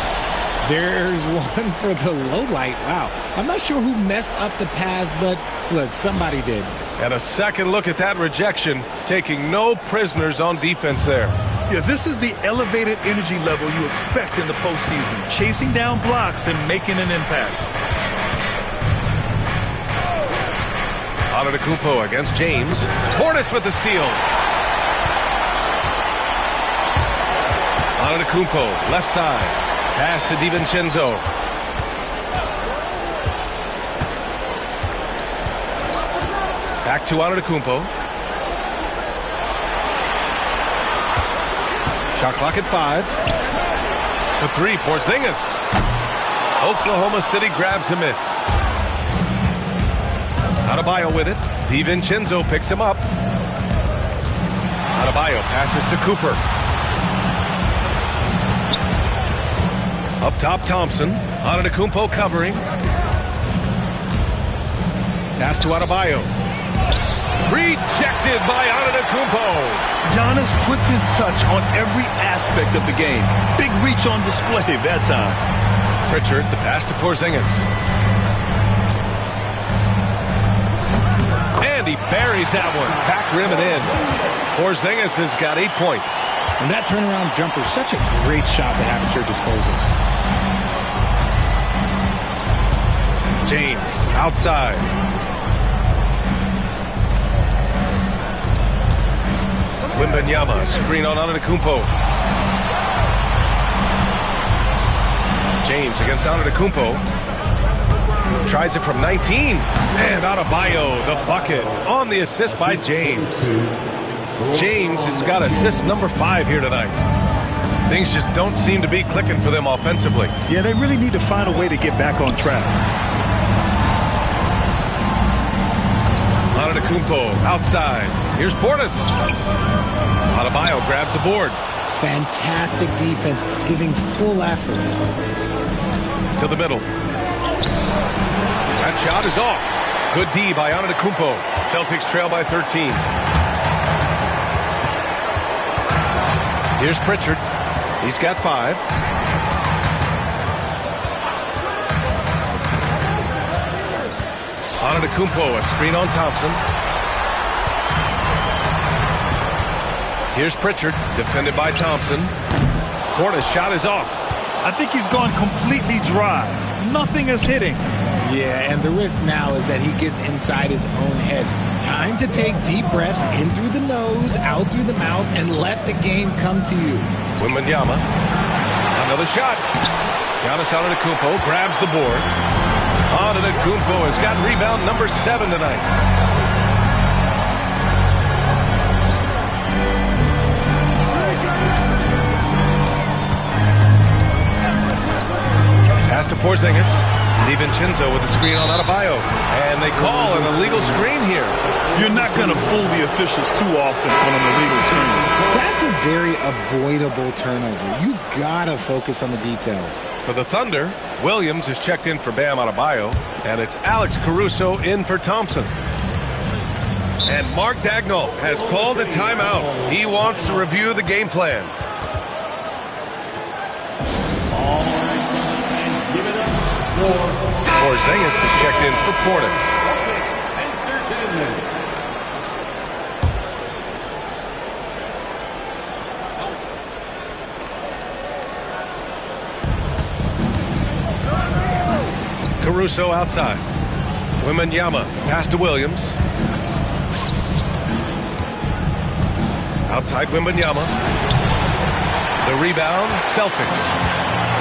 There's one for the low light. Wow. I'm not sure who messed up the pass, but look, somebody did. And a second look at that rejection, taking no prisoners on defense there. Yeah, this is the elevated energy level you expect in the postseason. Chasing down blocks and making an impact. Antetokounmpo against James. Portis with the steal. Antetokounmpo, left side. Pass to DiVincenzo. Back to Antetokounmpo. Shot clock at 5. For 3, Porzingis. Oklahoma City grabs a miss. Adebayo with it. DiVincenzo picks him up. Adebayo passes to Cooper. Up top, Thompson. Antetokounmpo covering. Pass to Adebayo. Rejected by Antetokounmpo. Giannis puts his touch on every aspect of the game. Big reach on display that time. Pritchard, the pass to Porzingis. And he buries that one. Back rim and in. Porzingis has got 8 points. And that turnaround jumper, such a great shot to have at your disposal. James, outside. Wembanyama, screen on Antetokounmpo. James against Antetokounmpo. Tries it from 19. And Adebayo, the bucket, on the assist by James. James has got assist number 5 here tonight. Things just don't seem to be clicking for them offensively. Yeah, they really need to find a way to get back on track. Antetokounmpo outside. Here's Portis. Adebayo grabs the board. Fantastic defense, giving full effort. To the middle. That shot is off. Good D by Antetokounmpo. Celtics trail by 13. Here's Pritchard. He's got 5. Antetokounmpo, a screen on Thompson. Here's Pritchard, defended by Thompson. Portis' shot is off. I think he's gone completely dry. Nothing is hitting. Yeah, and the risk now is that he gets inside his own head. Time to take deep breaths in through the nose, out through the mouth, and let the game come to you. Wembanyama. Another shot. Giannis Antetokounmpo grabs the board. Antetokounmpo has got rebound number 7 tonight. Pass to Porzingis. DiVincenzo with the screen on Adebayo. And they call an illegal screen here. You're not going to fool the officials too often on an illegal screen. That's a very avoidable turnover. You gotta focus on the details. For the Thunder, Williams is checked in for Bam Adebayo, and it's Alex Caruso in for Thompson. And Mark Daigneault has called a timeout. He wants to review the game plan. Porzingis is checked in for Portis. Caruso outside. Wembanyama pass to Williams. Outside Wembanyama. The rebound, Celtics.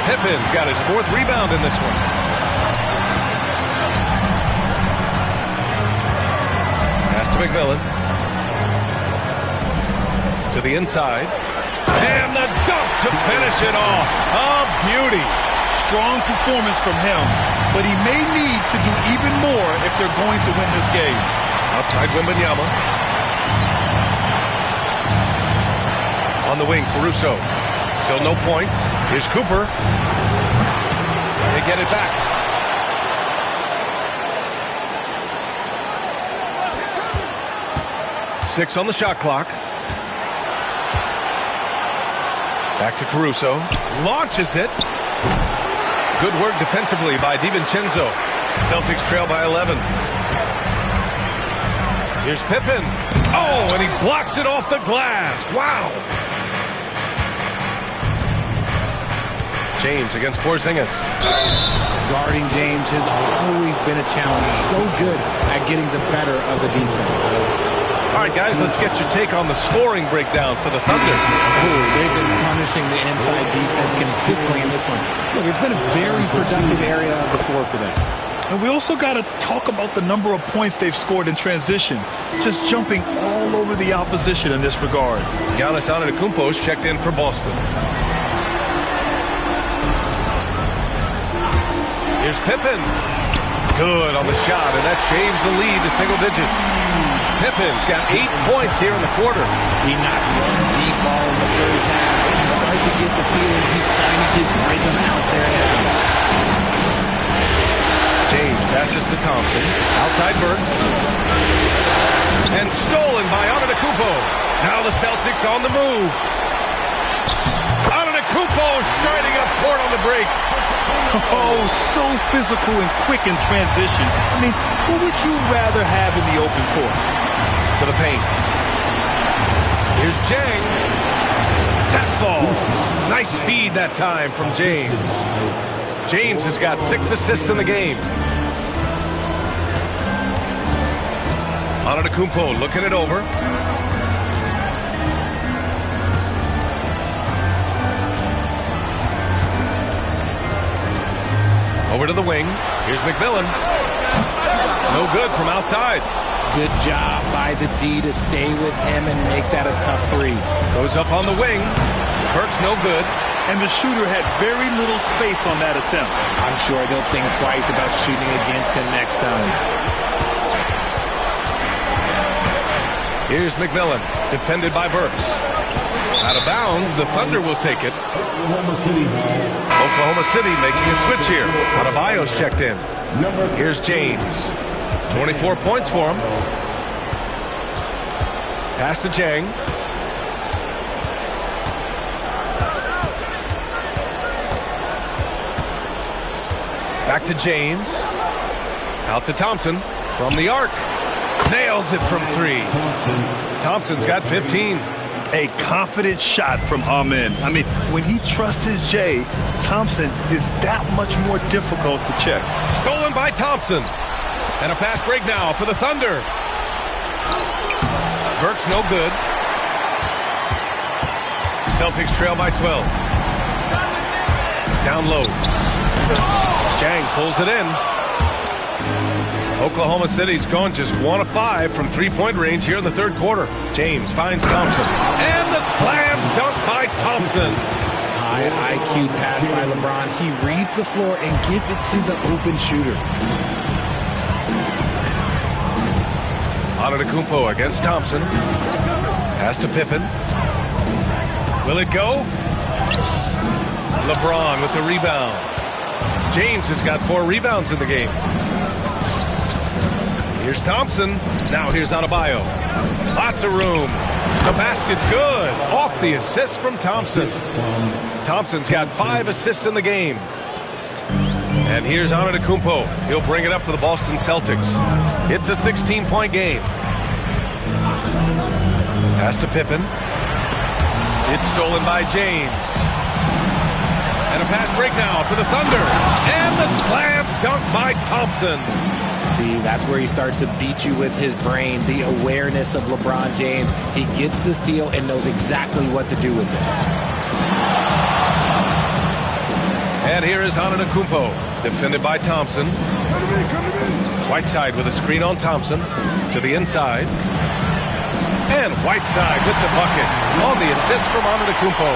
Pippen's got his 4th rebound in this one. Pass to McMillan. To the inside. And the dunk to finish it off. A beauty. Strong performance from him, but he may need to do even more if they're going to win this game. Outside Wembanyama. On the wing, Caruso. Still no points. Here's Cooper. They get it back. Six on the shot clock. Back to Caruso. Launches it. Good work defensively by DiVincenzo. Celtics trail by 11. Here's Pippen. Oh, and he blocks it off the glass. Wow. James against Porzingis. Guarding James has always been a challenge. So good at getting the better of the defense. All right, guys, let's get your take on the scoring breakdown for the Thunder. Ooh, they've been punishing the inside defense consistently in this one. Look, it's been a very productive area of the floor for them. And we also got to talk about the number of points they've scored in transition. Just jumping all over the opposition in this regard. Giannis Antetokounmpo is checked in for Boston. Here's Pippen. Good on the shot, and that shaves the lead to single digits. Pippen's got 8 points here in the quarter. He knocked one deep ball in the first half, but you start to get the feeling he's finding his rhythm out there now. James passes to Thompson. Outside Burks. And stolen by Antetokounmpo. Now the Celtics on the move. Antetokounmpo striding up court on the break. Oh, so physical and quick in transition. I mean, what would you rather have in the open court? To the paint. Here's Jang. That falls. Nice feed that time from James. James has got 6 assists in the game. Antetokounmpo looking it over. Over to the wing. Here's McMillan. No good from outside. Good job by the D to stay with him and make that a tough 3. Goes up on the wing. Burks no good. And the shooter had very little space on that attempt. I'm sure they'll think twice about shooting against him next time. Here's McMillan, defended by Burks. Out of bounds, the Thunder will take it. Oklahoma City making a switch here. Adebayo's checked in. Here's James. 24 points for him. Pass to Jang. Back to James. Out to Thompson from the arc. Nails it from 3. Thompson's got 15. A confident shot from Amen. I mean, when he trusts his J, Thompson is that much more difficult to check. Stolen by Thompson. And a fast break now for the Thunder. Burke's no good. Celtics trail by 12. Down low. Jang pulls it in. Oklahoma City's gone just 1 of 5 from three-point range here in the third quarter. James finds Thompson. And the slam dunk by Thompson. High IQ pass by LeBron. He reads the floor and gets it to the open shooter. Antetokounmpo against Thompson. Pass to Pippen. Will it go? LeBron with the rebound. James has got 4 rebounds in the game. Here's Thompson. Now here's Adebayo. Lots of room. The basket's good. Off the assist from Thompson. Thompson's got 5 assists in the game. And here's Antetokounmpo. He'll bring it up for the Boston Celtics. It's a 16-point game. Pass to Pippen. It's stolen by James. And a fast break now for the Thunder. And the slam dunk by Thompson. See, that's where he starts to beat you with his brain, the awareness of LeBron James. He gets the steal and knows exactly what to do with it. And here is Antetokounmpo, defended by Thompson. Whiteside with a screen on Thompson to the inside. And Whiteside with the bucket on the assist from Antetokounmpo.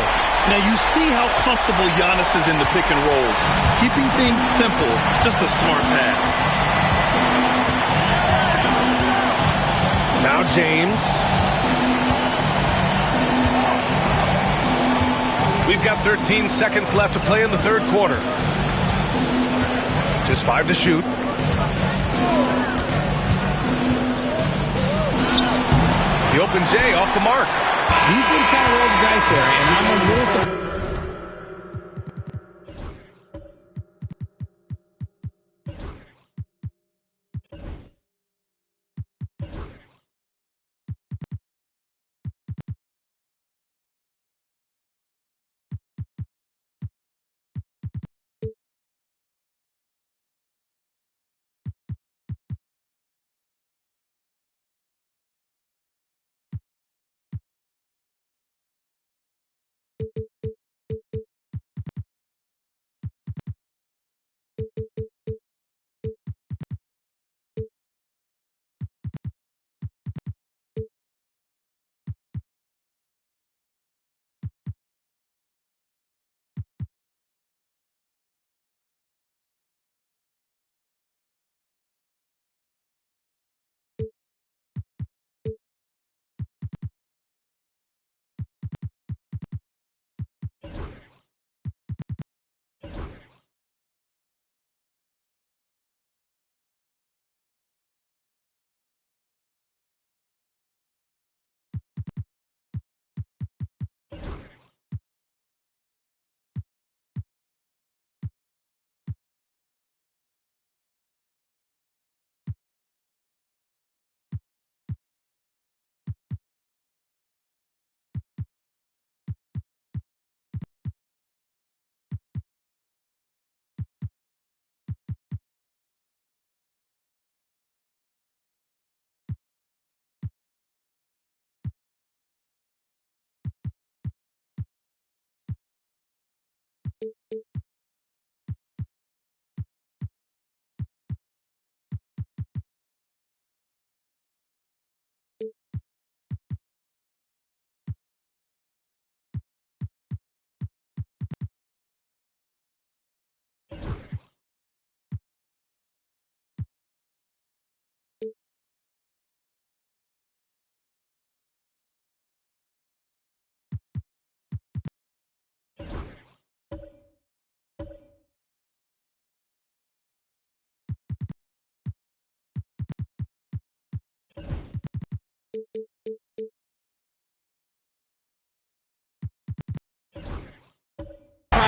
Now you see how comfortable Giannis is in the pick and rolls. Keeping things simple, just a smart pass. Now James. We've got 13 seconds left to play in the third quarter. Just 5 to shoot. The open J off the mark. Defense kind of rolled the dice there, and I'm a little surprised.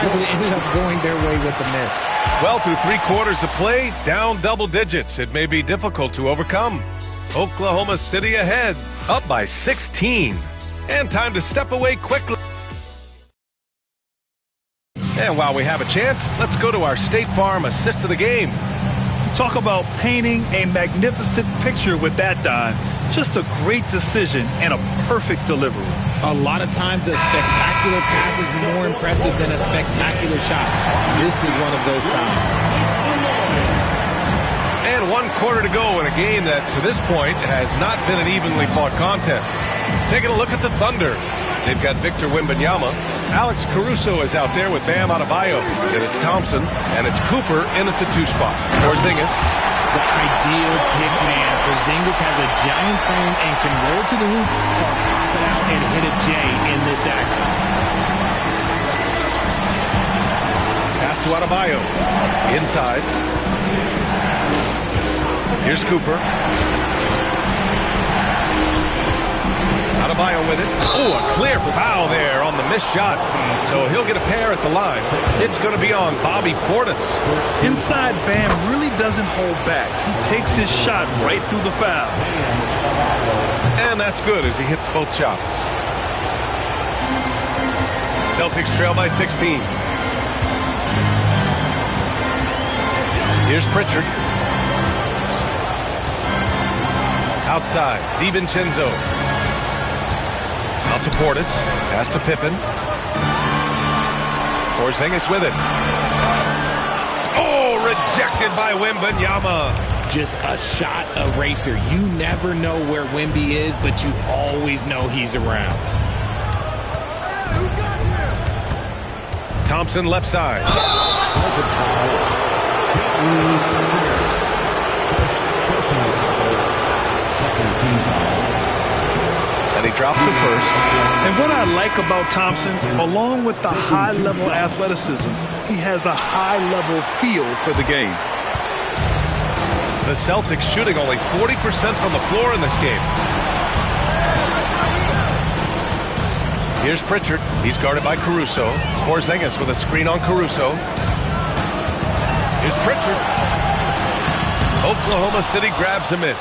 It ended up going their way with the miss. Well, through 3 quarters of play, down double digits. It may be difficult to overcome. Oklahoma City ahead, up by 16. And time to step away quickly. And while we have a chance, let's go to our State Farm assist of the game. Talk about painting a magnificent picture with that, Don. Just a great decision and a perfect delivery. A lot of times a spectacular pass is more impressive than a spectacular shot. This is one of those times. And 1 quarter to go in a game that, to this point, has not been an evenly fought contest. Taking a look at the Thunder. They've got Victor Wembanyama. Alex Caruso is out there with Bam Adebayo. Then it's Thompson, and it's Cooper in at the 2 spot. Porzingis. The ideal pick man. Porzingis has a giant frame and can roll to the hoop or pop it out and hit a J in this action. Pass to Adebayo. Inside. Here's Cooper. Adebayo with it. Oh, a clear foul there on the missed shot. So he'll get a pair at the line. It's going to be on Bobby Portis. Inside, Bam really doesn't hold back. He takes his shot right through the foul. And that's good as he hits both shots. Celtics trail by 16. Here's Pritchard. Outside, DiVincenzo. Out to Portis. Pass to Pippen. Porzingis with it. Oh, rejected by Wembanyama. Just a shot eraser. You never know where Wemby is, but you always know he's around. Thompson left side. And he drops it first. And what I like about Thompson, along with the high-level athleticism, he has a high-level feel for the game. The Celtics shooting only 40% from the floor in this game. Here's Pritchard. He's guarded by Caruso. Porzingis with a screen on Caruso. Here's Pritchard. Oklahoma City grabs a miss.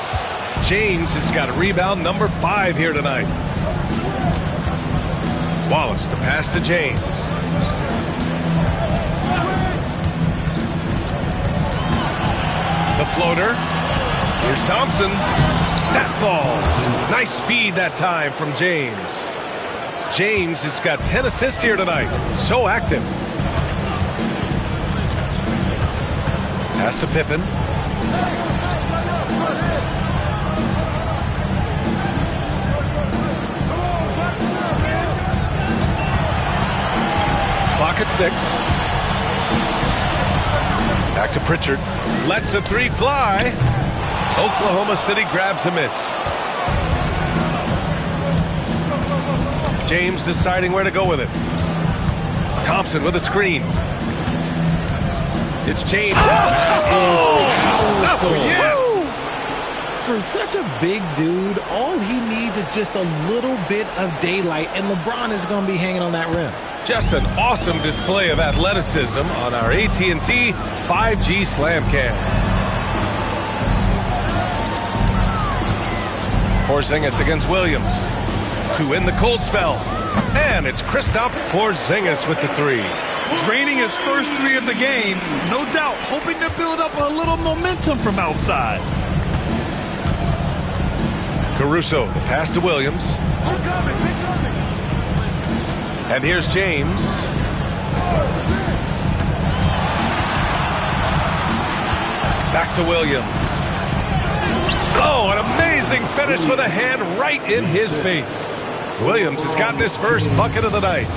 James has got rebound number 5 here tonight. Wallace, the pass to James. The floater. Here's Thompson. That falls. Nice feed that time from James. James has got 10 assists here tonight. So active. Pass to Pippen. Clock at 6. Back to Pritchard. Lets a 3 fly. Oklahoma City grabs a miss. James deciding where to go with it. Thompson with a screen. It's James. Oh, yes! For such a big dude, all he needs is just a little bit of daylight, and LeBron is going to be hanging on that rim. Just an awesome display of athleticism on our AT&T 5G Slam Cam. Porzingis against Williams. To win the cold spell. And it's Kristaps Porzingis with the 3. Draining his first 3 of the game, no doubt hoping to build up a little momentum from outside. Caruso, the pass to Williams. And here's James. Back to Williams. Oh, an amazing finish with a hand right in his face. Williams has got this first bucket of the night.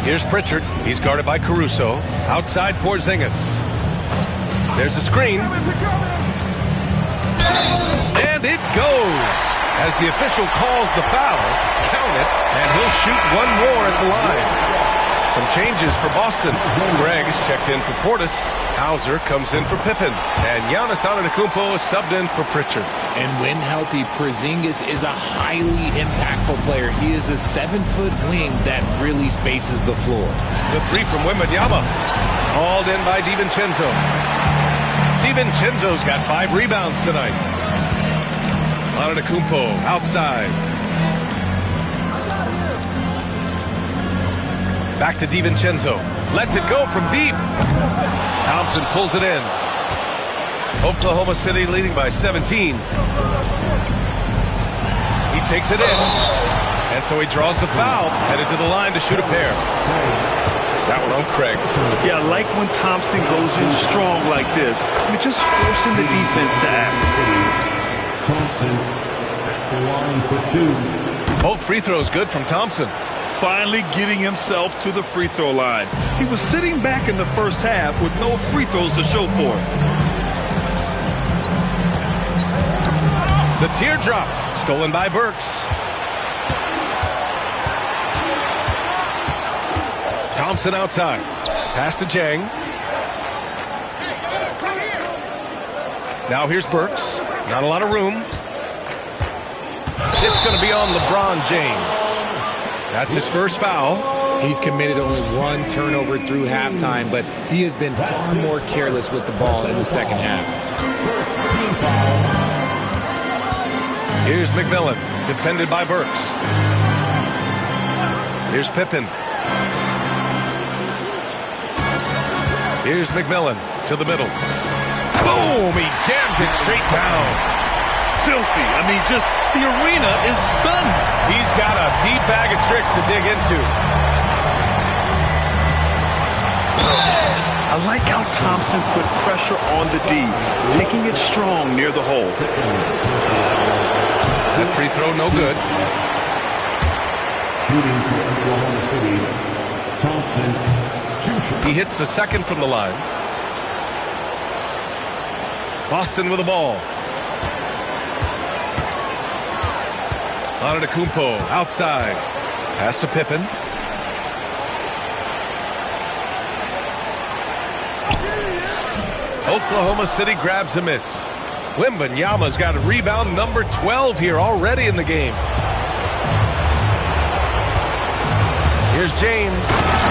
Here's Pritchard. He's guarded by Caruso. Outside Porzingis. There's a screen. And it goes. As the official calls the foul, count it, and he'll shoot one more at the line. Some changes for Boston. Greg's checked in for Portis. Hauser comes in for Pippen. And Giannis Antetokounmpo is subbed in for Pritchard. And when healthy, Porzingis is a highly impactful player. He is a 7-foot wing that really spaces the floor. The 3 from Wembanyama. Hauled in by DiVincenzo. DiVincenzo's got 5 rebounds tonight. Antetokounmpo outside. Back to DiVincenzo. Lets it go from deep. Thompson pulls it in. Oklahoma City leading by 17. He takes it in. And so he draws the foul. Headed to the line to shoot a pair. That one on Craig. Yeah, I like when Thompson goes in strong like this. I mean, just forcing the defense to act. Thompson at the line for 2. Both free throws good from Thompson. Finally getting himself to the free throw line. He was sitting back in the first half with no free throws to show for it. The teardrop stolen by Burks. Thompson outside. Pass to Jang. Now here's Burks. Not a lot of room. It's going to be on LeBron James. That's his first foul. He's committed only one turnover through halftime, but he has been far more careless with the ball in the second half. Here's McMillan, defended by Burks. Here's Pippen. Here's McMillan to the middle. Boom! He jams it straight down. Filthy. I mean, just the arena is stunned. He's got a deep bag of tricks to dig into. I like how Thompson put pressure on the D, taking it strong near the hole. That free throw no good. Shooting for Oklahoma City, Thompson, 2 shots. He hits the second from the line. Boston with the ball. Antetokounmpo outside. Pass to Pippen. Oklahoma City grabs a miss. Wembanyama's got a rebound number 12 here already in the game. Here's James.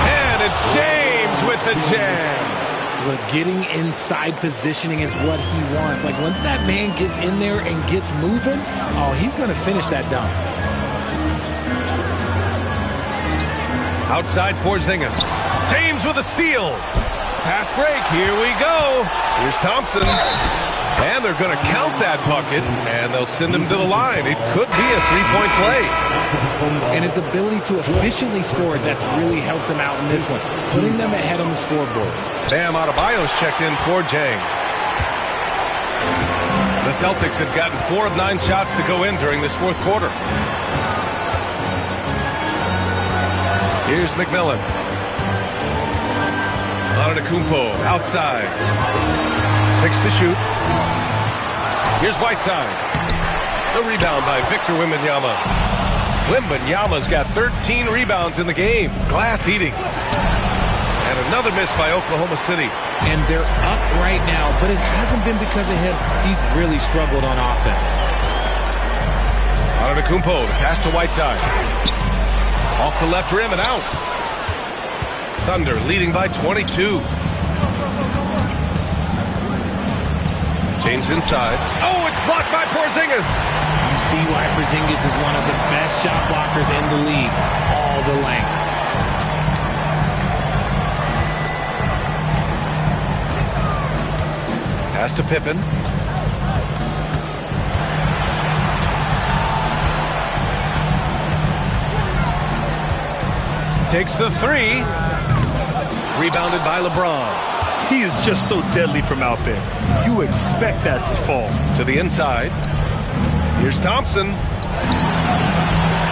And it's James with the jam. Look, getting inside positioning is what he wants. Like, once that man gets in there and gets moving, oh, he's going to finish that dunk. Outside Porzingis. James with a steal. Fast break. Here we go. Here's Thompson. And they're going to count that bucket, and they'll send him to the line. It could be a three-point play. And his ability to efficiently score, that's really helped him out in this one, putting them ahead on the scoreboard. Bam Adebayo's checked in for Jang. The Celtics have gotten 4 of 9 shots to go in during this fourth quarter. Here's McMillan. Antetokounmpo outside. 6 to shoot. Here's Whiteside. The rebound by Victor Wembanyama. Wembanyama's got 13 rebounds in the game. Glass eating. And another miss by Oklahoma City. And they're up right now, but it hasn't been because of him. He's really struggled on offense. Antetokounmpo, pass to Whiteside. Off the left rim and out. Thunder leading by 22. James inside. Oh, it's blocked by Porzingis. You see why Porzingis is one of the best shot blockers in the league. All the length. Pass to Pippen. Takes the 3. Rebounded by LeBron. He is just so deadly from out there. You expect that to fall. To the inside. Here's Thompson.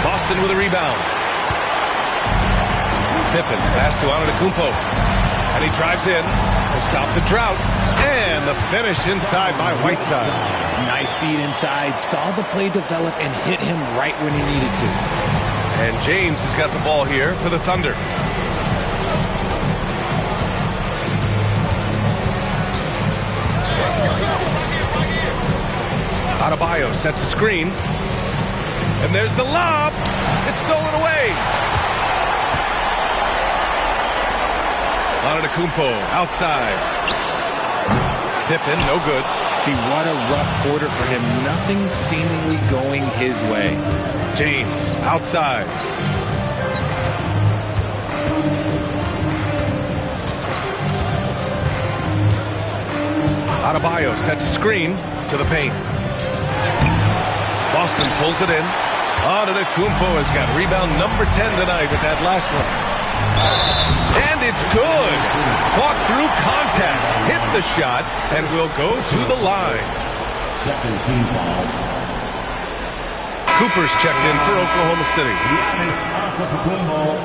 Boston with a rebound. Pippen, pass to Antetokounmpo. And he drives in to stop the drought. And the finish inside by Whiteside. Nice feed inside. Saw the play develop and hit him right when he needed to. And James has got the ball here for the Thunder. Adebayo sets a screen. And there's the lob. It's stolen away. Antetokounmpo outside. Pippen, no good. See, what a rough quarter for him. Nothing seemingly going his way. James outside. Adebayo sets a screen to the paint. Boston pulls it in. Antetokounmpo has got rebound number 10 tonight with that last one. And it's good. Fought through contact, hit the shot, and will go to the line. Second team foul. Cooper's checked in for Oklahoma City. Giannis Antetokounmpo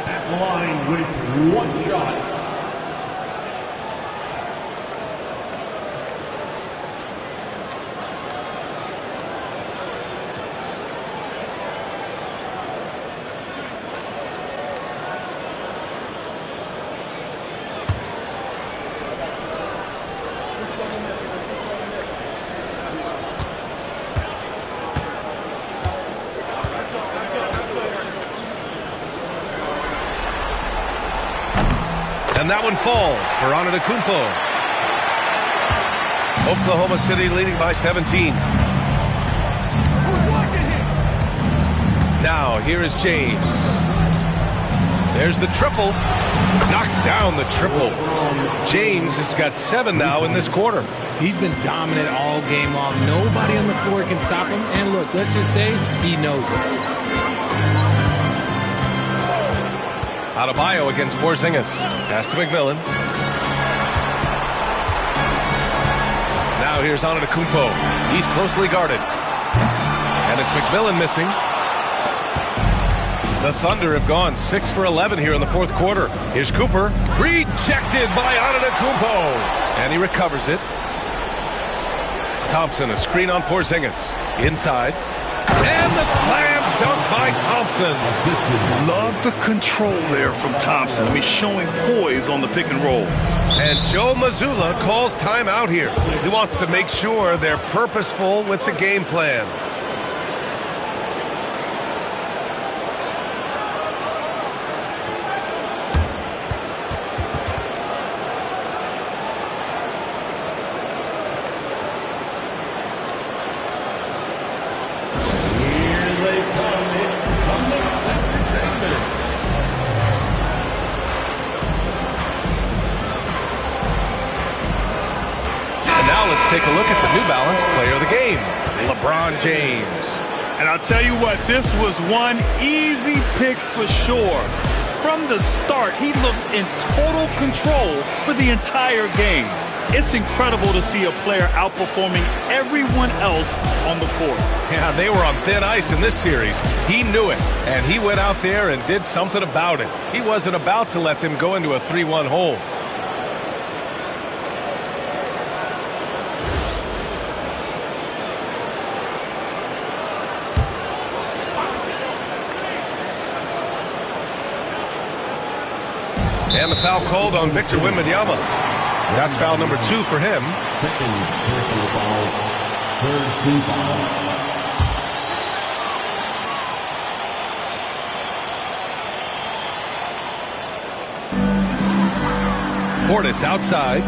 at the line with one shot. And that one falls for Antetokounmpo. Oklahoma City leading by 17. Now here is James. There's the triple. Knocks down the triple. James has got 7 now in this quarter. He's been dominant all game long. Nobody on the floor can stop him. And look, let's just say he knows it. Adebayo against Porzingis. Pass to McMillan. Now here's Antetokounmpo. He's closely guarded. And it's McMillan missing. The Thunder have gone 6 for 11 here in the fourth quarter. Here's Cooper. Rejected by Antetokounmpo. And he recovers it. Thompson, a screen on Porzingis. Inside. And the slam dunk by Thompson. Love the control there from Thompson. I mean, showing poise on the pick and roll. And Joe Mazzulla calls timeout here. He wants to make sure they're purposeful with the game plan. Take a look at the New Balance player of the game, LeBron James. And I'll tell you what, this was one easy pick for sure. From the start, he looked in total control for the entire game. It's incredible to see a player outperforming everyone else on the court. Yeah, they were on thin ice in this series. He knew it, and he went out there and did something about it. He wasn't about to let them go into a 3-1 hole. And the foul called on Victor Wembanyama. That's foul number 2 for him. Second personal foul. Third team foul. Portis outside.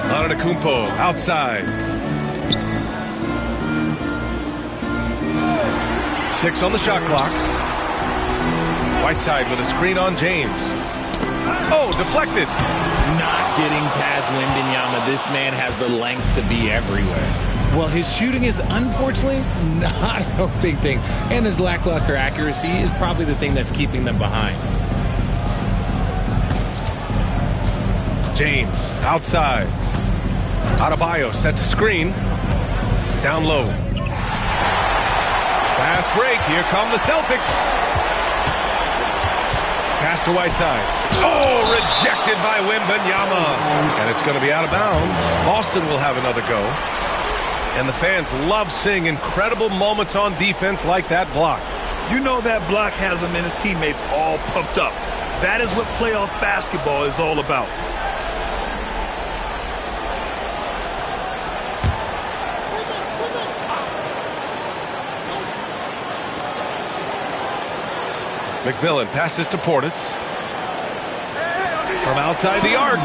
Antetokounmpo outside. 6 on the shot clock. Whiteside with a screen on James. Oh, deflected. Not getting past Wembanyama. This man has the length to be everywhere. Well, his shooting is unfortunately not a big thing. And his lackluster accuracy is probably the thing that's keeping them behind. James outside. Adebayo sets a screen. Down low. Fast break. Here come the Celtics. Pass to Whiteside. Oh, rejected by Wembanyama. And it's going to be out of bounds. Boston will have another go. And the fans love seeing incredible moments on defense like that block. You know that block has him and his teammates all pumped up. That is what playoff basketball is all about. McMillan passes to Portis. From outside the arc.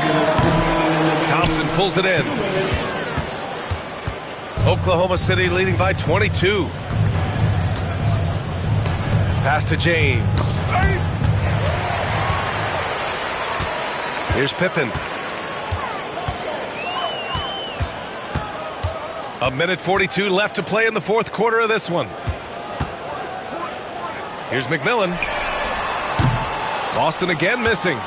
Thompson pulls it in. Oklahoma City leading by 22. Pass to James. Here's Pippen. 1:42 left to play in the fourth quarter of this one. Here's McMillan. Boston again missing.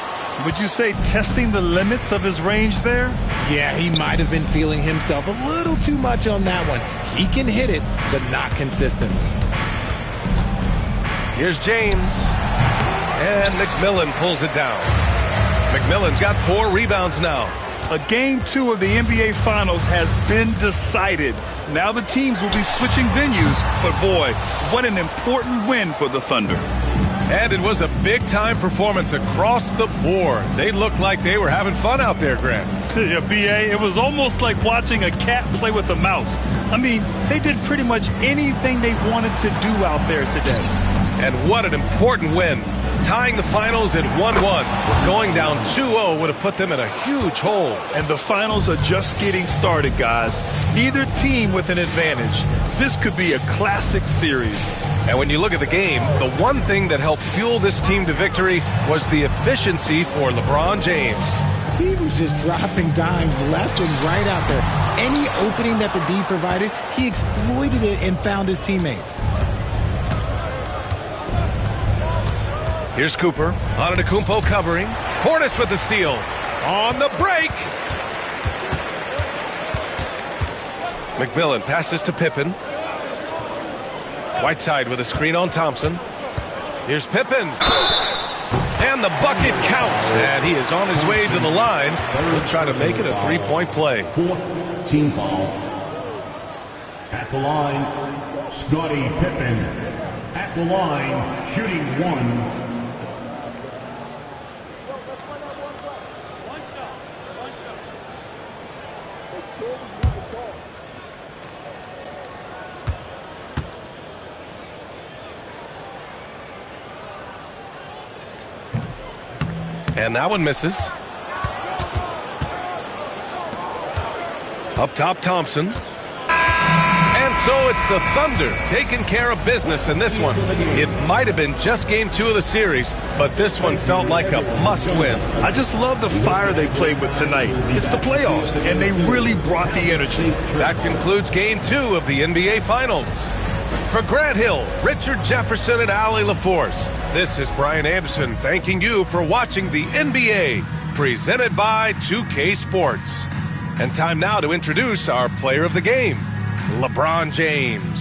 Would you say testing the limits of his range there? Yeah, he might have been feeling himself a little too much on that one. He can hit it, but not consistently. Here's James. And McMillan pulls it down. McMillan's got 4 rebounds now. A game 2 of the NBA Finals has been decided. Now the teams will be switching venues, but boy, what an important win for the Thunder. And it was a big-time performance across the board. They looked like they were having fun out there, Grant. Yeah, B.A., it was almost like watching a cat play with a mouse. I mean, they did pretty much anything they wanted to do out there today. And what an important win. Tying the finals at 1-1. Going down 2-0 would have put them in a huge hole. And the finals are just getting started, guys. Neither team with an advantage. This could be a classic series. And when you look at the game, the one thing that helped fuel this team to victory was the efficiency for LeBron James. He was just dropping dimes left and right out there. Any opening that the D provided, he exploited it and found his teammates. Here's Cooper. Antetokounmpo covering. Portis with the steal. On the break. McMillan passes to Pippen. Whiteside with a screen on Thompson. Here's Pippen. And the bucket counts. And he is on his way to the line. He'll try to make it a 3-point play. 4th team foul. At the line, Scottie Pippen. At the line, shooting 1. And that one misses. Up top, Thompson. And so it's the Thunder taking care of business in this one. It might have been just game 2 of the series, but this one felt like a must-win. I just love the fire they played with tonight. It's the playoffs, and they really brought the energy. That concludes game 2 of the NBA Finals. For Grant Hill, Richard Jefferson, and Allie LaForce, this is Brian Anderson thanking you for watching the NBA, presented by 2K Sports. And time now to introduce our player of the game, LeBron James.